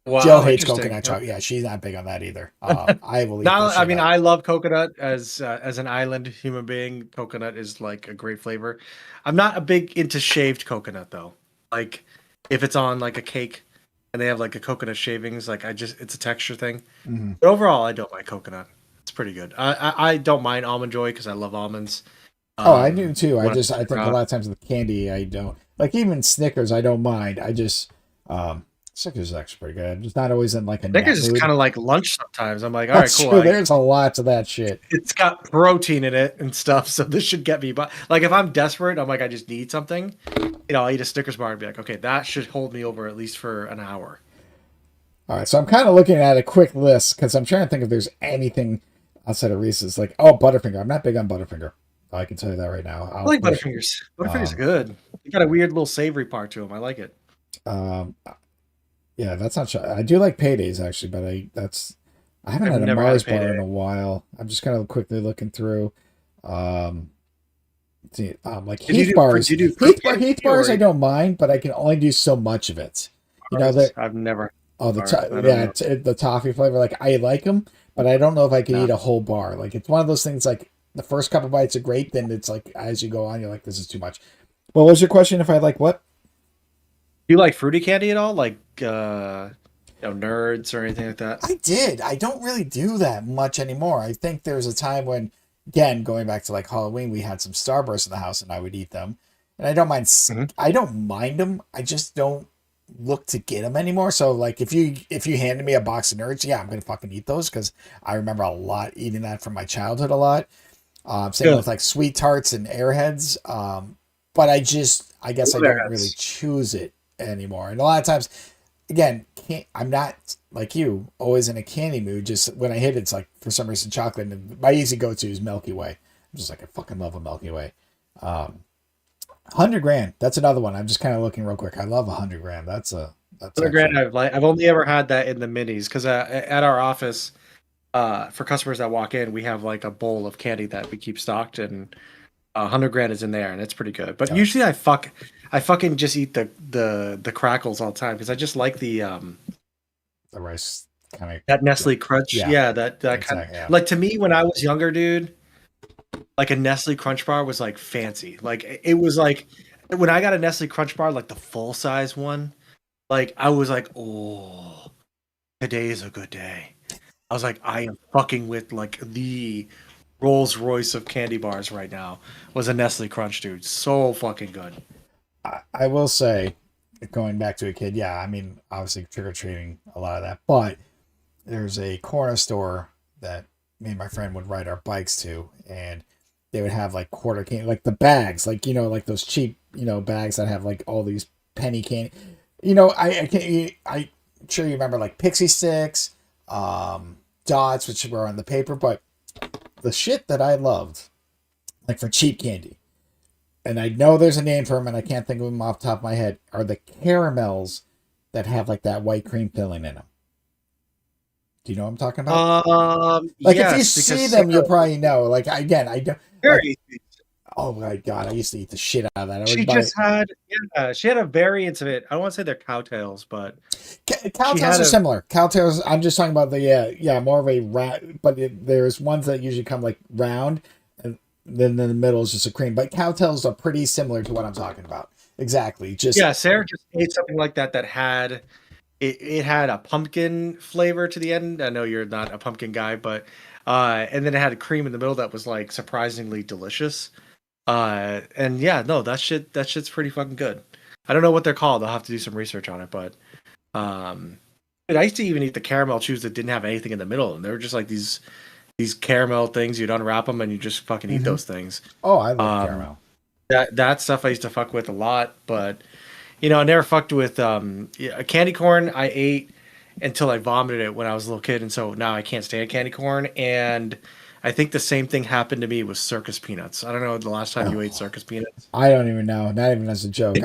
Jill
Wow,
hates
interesting.
coconut chocolate. Yeah, she's not big on that either. I will eat
Now,
this shit up.
I love coconut as an island human being. Coconut is like a great flavor. I'm not a big into shaved coconut though. Like if it's on like a cake and they have like a coconut shavings, like it's a texture thing.
hmm
But overall, I don't like coconut. It's pretty good. I don't mind almond joy because I love almonds.
Oh, I do too.
When
I think a lot of times with candy, I don't like even Snickers. I don't mind. I just Snickers is actually pretty good. I'm just not always in like a nut
Snickers is
mood.
kind of like lunch sometimes. I'm like, all right,
That's
cool.
true. There's a lot to that shit.
It's got protein in it and stuff, so this should get me. But like, if I'm desperate, I'm like, I just need something. I'll eat a Snickers bar and be like, okay, that should hold me over at least for an hour.
All right, so I'm kind of looking at a quick list because I'm trying to think if there's anything outside of Reese's. Like, oh, Butterfinger. I'm not big on Butterfinger. I can tell you that right now.
I like Butterfingers. Butterfingers are good. They got a weird little savory part to them. I like it.
Um, yeah, that's not. I do like Paydays actually, but I haven't
I've
had a
never had a
Mars bar
Payday.
in a while. I'm just kind of quickly looking through. Like
Did you
Heath
do?
bars.
Did you do
Heath bars, I don't mind, but I can only do so much of it. That
I've never.
oh
Bars, I don't know.
the toffee flavor. Like I like them, but I don't know if I can
No.
eat a whole bar. Like it's one of those things. Like the first couple bites are great, then it's like as you go on, you're like, this is too much. What was your question? If I like what?
Do you like fruity candy at all? Like nerds or anything like that?
I did. I don't really do that much anymore. I think there was a time when, again, going back to like Halloween, we had some Starbursts in the house, and I would eat them. And I don't mind.
Hmm.
I don't mind them. I just don't look to get them anymore. So like, if you handed me a box of Nerds, yeah, I'm gonna fucking eat those because I remember a lot eating that from my childhood a lot. Same
Yeah.
with like sweet tarts and airheads. But I guess I
Love
don't really
Airheads.
choose it anymore. And a lot of times, again, I'm not like you, always in a candy mood. Just when I hit it, it's like for some reason chocolate. And my easy go to is Milky Way. I'm just like, I fucking love a Milky Way. 100 grand. That's another one. I'm just kind of looking real quick. I love 100 grand. That's
100 grand.
actually
I've only ever had that in the minis because at our office, for customers that walk in, we have like a bowl of candy that we keep stocked, and 100 grand is in there, and it's pretty good. But
oh,
usually I fucking just eat the crackles all the time because I just like
the rice kind of.
that
Yeah,
Nestle Crunch.
yeah,
Yeah, that kind of
exactly. Yeah.
like to me when I was younger, dude. Like a Nestle Crunch bar was like fancy. Like it was like when I got a Nestle Crunch bar, like the full size one. Like I was like, oh, today is a good day. I was like, I am fucking with like the Rolls Royce of candy bars right now. Was a Nestle Crunch, dude. So fucking good.
I will say, going back to a kid, yeah, I mean, obviously trick or treating, a lot of that, but there's a corner store that me and my friend would ride our bikes to, and they would have like quarter candy, like the bags, like like those cheap, bags that have like all these penny candy. I can't. I'm sure you remember like Pixie Sticks, dots, which were on the paper, but the shit that I loved, like for cheap candy, and I know there's a name for them, and I can't think of them off the top of my head, are the caramels that have like that white cream filling in them. Do you know what I'm talking about? Like if you
Yes, because
see them, you'll probably know. Like again, I don't like.
very.
Oh my god, I used to eat the shit out of that. I
She
would buy
just had, yeah, she had a variant of it. I don't want to say they're cowtails, but she
cowtails
had
are
a,
similar. Cowtails. I'm just talking about the yeah more of a but there's ones that usually come like round, and then in the middle is just a cream. But cowtails are pretty similar to what I'm talking about. Exactly. Just
yeah, Sarah just ate something like that that had it had a pumpkin flavor to the end. I know you're not a pumpkin guy, but and then it had a cream in the middle that was like surprisingly delicious. And yeah, no, that shit's pretty fucking good. I don't know what they're called. I'll have to do some research on it, but um dude, I used to even eat the caramel chews that didn't have anything in the middle, and they were just like these caramel things. You'd unwrap them and you just fucking eat
mhm.
those things.
Oh, I love
Um,
caramel.
that stuff I used to fuck with a lot, but I never fucked with yeah, candy corn. I ate until I vomited it when I was a little kid, and so now I can't stand candy corn. And I think the same thing happened to me with circus peanuts. I don't know the last time you ate
Oh,
circus peanuts.
I don't even know. Not even as a joke.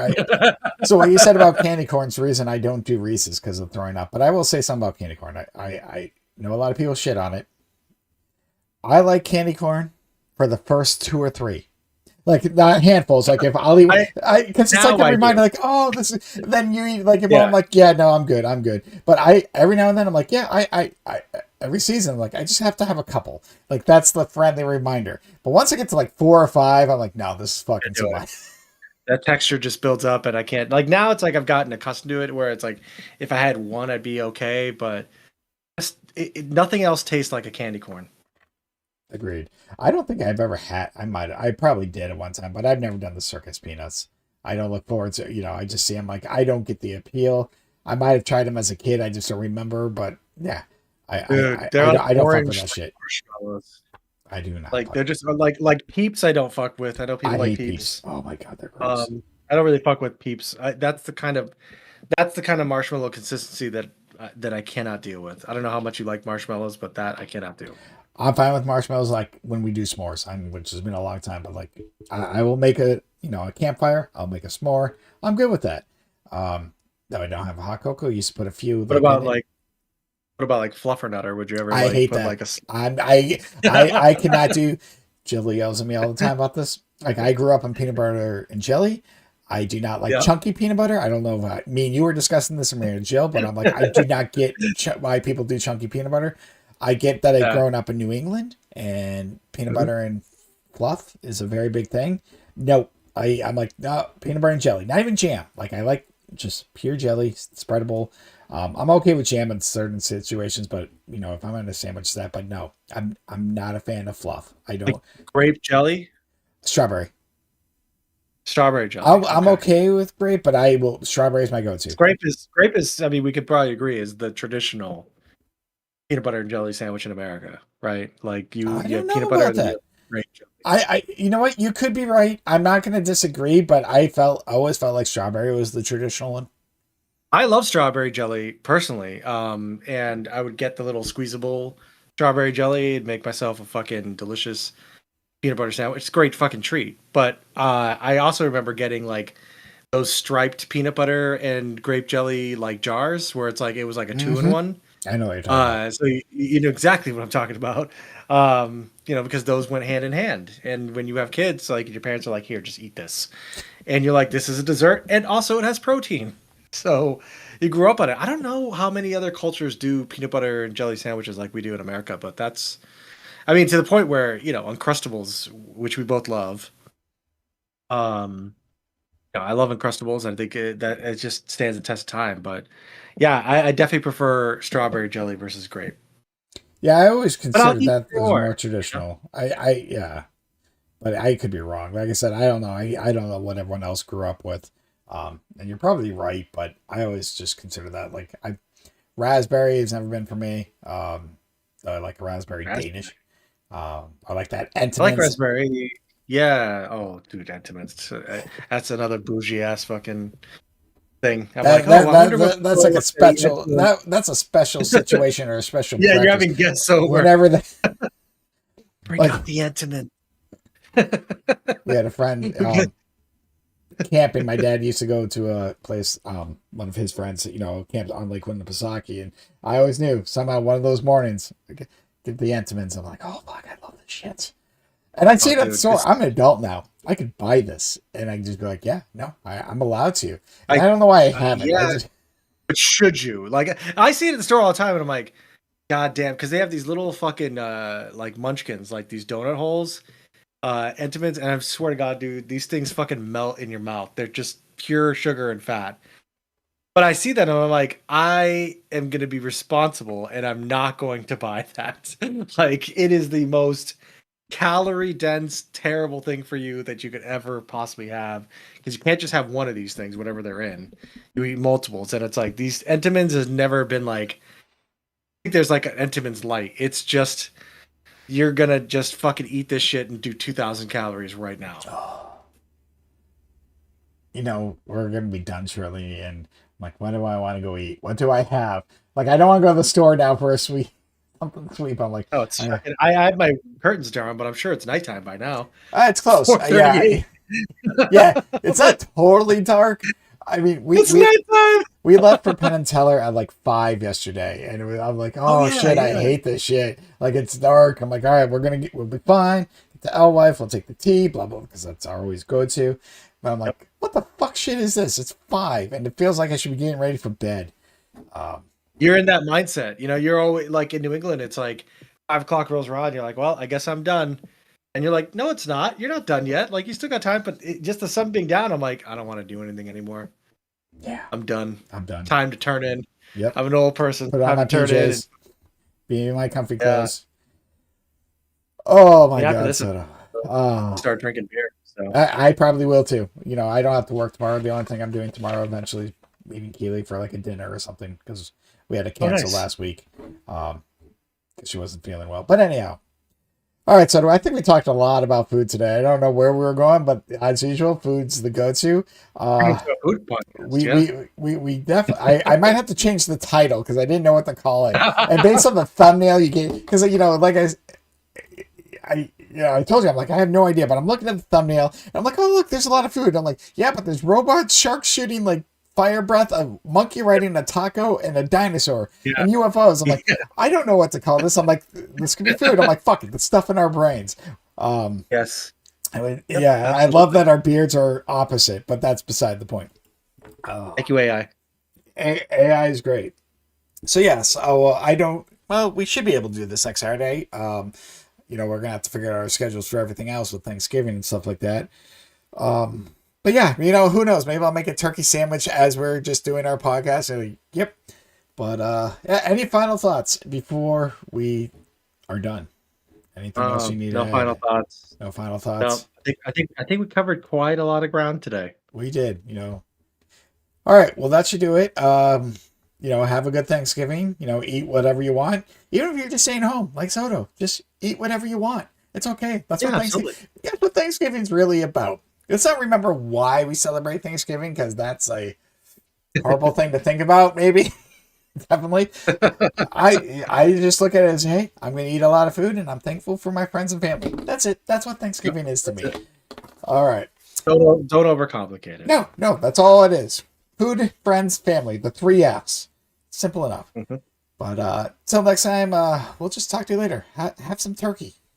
So what you said about candy corn's the reason I don't do Reese's because of throwing up. But I will say something about candy corn. I know a lot of people shit on it. I like candy corn for the first two or three. Like not handfuls. Like if I'll eat,
I
because it's
now
like a
I
reminder.
do.
Like oh, this is. Then you eat like your mom.
Yeah,
Like yeah, no, I'm good. I'm good. But every now and then I'm like yeah, I every season like I just have to have a couple. Like that's the friendly reminder. But once I get to like four or five, I'm like no, this is
I
fucking
do
too
it.
much.
That texture just builds up, and I can't. Like now, it's like I've gotten accustomed to it, where it's like if I had one, I'd be okay, but nothing else tastes like a candy corn.
Agreed. I don't think I've ever had. I probably did at one time, but I've never done the circus peanuts. I don't look forward to. I just see them like I don't get the appeal. I might have tried them as a kid. I just don't remember. But yeah,
Dude, they're on
I don't fuck with
orange
that
like
shit.
marshmallows.
I do not
Like
fuck.
they're just like Peeps. I don't fuck with. I know people
I
like
hate peeps.
Peeps.
Oh my god, they're gross.
I don't really fuck with Peeps. That's the kind of marshmallow consistency that I cannot deal with. I don't know how much you like marshmallows, but that I cannot do.
I'm fine with marshmallows like when we do s'mores. Which has been a long time, but like I will make a campfire. I'll make a s'more. I'm good with that. No, I don't have a hot cocoa. I used to put a few
What
like in
about
it.
like what about like Fluffernutter? Would you ever
I
like
hate
put
that.
like a
I cannot do. Jill yells at me all the time about this. Like I grew up on peanut butter and jelly. I do not like
yeah?
chunky peanut butter. I don't know if me and you were discussing this in and Jill, but I'm like I do not get why people do chunky peanut butter. I get that I've
Yeah.
grown up in New England and peanut
Mhm.
butter and fluff is a very big thing. No, I'm like no peanut butter and jelly, not even jam. Like I like just pure jelly, spreadable. I'm okay with jam in certain situations, but if I'm in a sandwich set, but no, I'm not a fan of fluff. I
Like
don't
grape jelly,
strawberry.
strawberry jelly.
I'm
Okay.
okay with grape, but I will strawberry is my go-to.
Grape is. I mean, we could probably agree is the traditional peanut butter and jelly sandwich in America, right? Like
I
you
don't
have
know
peanut butter
about
and then you
that.
have grape jelly.
You know what? You could be right. I'm not going to disagree, but I always felt like strawberry was the traditional one.
I love strawberry jelly personally, and I would get the little squeezable strawberry jelly and make myself a fucking delicious peanut butter sandwich. It's a great fucking treat. But I also remember getting like those striped peanut butter and grape jelly like jars where it's like it was like a two in
Hmm.
one.
I know what you're talking about.
So you know exactly what I'm talking about. Because those went hand in hand. And when you have kids, like your parents are like, here, just eat this. And you're like, this is a dessert. And also it has protein. So you grew up on it. I don't know how many other cultures do peanut butter and jelly sandwiches like we do in America, but I mean, to the point where, Uncrustables, which we both love. Um, I love Uncrustables. I think that it just stands the test of time. But yeah, I definitely prefer strawberry jelly versus grape.
Yeah, I always
But I'll
considered
eat
that as
more.
more traditional. Yeah, but I could be wrong. Like I said, I don't know. I don't know what everyone else grew up with. And you're probably right, but I always just consider that like raspberry has never been for me. I like raspberry
Raspberry.
Danish. I like that
I like
Entenmann's.
raspberry. Yeah. Oh, dude, Entenmann's. That's another bougie ass fucking thing. I'm like, oh, I wonder what
That's like
people
a
would say
special that's a special situation or a special
Yeah, you're
breakfast.
having guests over.
Whenever the
Bring
like
out the Entenmann.
we had a friend camping. My dad used to go to a place, one of his friends, camped on Lake Winnipesaukee, and I always knew somehow one of those mornings get the Entenmann's. I'm like, oh fuck, I love this shit. And I'd see
Oh,
it at the
dude,
store. I'm an adult now. I could buy this, and I can just be like, yeah, no, I'm allowed to. And I don't know why I haven't. I
yeah,
just
but should you? Like, I see it at the store all the time, and I'm like, God damn, because they have these little fucking like munchkins, like these donut holes, Entenmann's, and I swear to God, dude, these things fucking melt in your mouth. They're just pure sugar and fat. But I see that and I'm like, I am going to be responsible and I'm not going to buy that. Like, it is the most calorie dense, terrible thing for you that you could ever possibly have. Because you can't just have one of these things, whatever they're in. You eat multiples. And it's like, these Entenmann's has never been like, I think there's like an Entenmann's light. It's just, you're going to just fucking eat this shit and do 2,000 calories right now.
we're gonna be done shortly, and I'm like, when do I want to go eat? What do I have? Like, I don't want to go to the store now for a sweet something sweet. I'm like,
Oh, it's fucking, I have my curtains down, but I'm sure it's nighttime by now.
It's close. Yeah,
4:38.
yeah. It's not totally dark. I mean,
It's nighttime.
we left for Penn and Teller at like 5 yesterday, and I'm like,
Oh
oh
yeah,
shit, I
yeah.
hate this shit. Like, it's dark. I'm like, all right, we'll be fine. Get the Alewife, we'll take the tea, blah blah, because that's our always go to. But I'm like, what the fuck shit is this? It's 5, and it feels like I should be getting ready for bed. Um,
You're in that mindset. You're always like in New England, it's like 5 o'clock rolls around. You're like, well, I guess I'm done. And you're like, no, it's not. You're not done yet. Like, you still got time, but just the sun being down, I'm like, I don't want to do anything anymore.
yeah,
I'm done.
I'm done.
Time to turn in.
Yep.
I'm an old person.
Put on
Time
my
to turn in.
PJs, be in my comfy
Yeah.
clothes. Oh my
And after
god,
this,
Soda.
I'll
Oh,
start drinking beer. So,
I probably will too. I don't have to work tomorrow. The only thing I'm doing tomorrow eventually meeting Keely for like a dinner or something because we had to
oh,
cancel
nice.
last week because she wasn't feeling well. But anyhow, all right. So I think we talked a lot about food today. I don't know where we were going, but as usual, food's the go-to.
Turn
Uh,
into a food podcast.
we
Yeah.
we definitely. I might have to change the title because I didn't know what to call it. And based on the thumbnail you gave, because like I told you, I'm like, I have no idea, but I'm looking at the thumbnail, and I'm like, oh, look, there's a lot of food. I'm like, yeah, but there's robots, sharks shooting like fire breath, a monkey riding a taco, and a dinosaur,
Yeah.
and UFOs. I'm like, I don't know what to call this. I'm like, this could be food. I'm like, fuck it, the stuff in our brains.
Yes.
I mean,
Yep,
yeah, I love
absolutely.
that our beards are opposite, but that's beside the point.
Thank you, AI.
AI is great. So yes, I don't. Well, we should be able to do this next Saturday. We're gonna have to figure out our schedules for everything else with Thanksgiving and stuff like that. But yeah, you know, who knows? Maybe I'll make a turkey sandwich as we're just doing our podcast. Yep. But yeah, any final thoughts before we are done? Anything else you need
No
to add?
final thoughts.
No final
No,
thoughts.
I think we covered quite a lot of ground today.
We did, you know. All right, well that should do it. You know, have a good Thanksgiving. You know, eat whatever you want. Even if you're just staying home, like Soto, just eat whatever you want. It's okay. That's what Thanksgiving. That's what Thanksgiving's really about. Let's not remember why we celebrate Thanksgiving, because that's a horrible thing to think about. Maybe, definitely. I just look at it as, hey, I'm going to eat a lot of food, and I'm thankful for my friends and family. That's it. That's what Thanksgiving is to me. All right.
Don't overcomplicate it.
No, that's all it is. Food, friends, family. The 3 F's. Simple enough.
Mm-hmm.
But till next time, we'll just talk to you later. Have some turkey.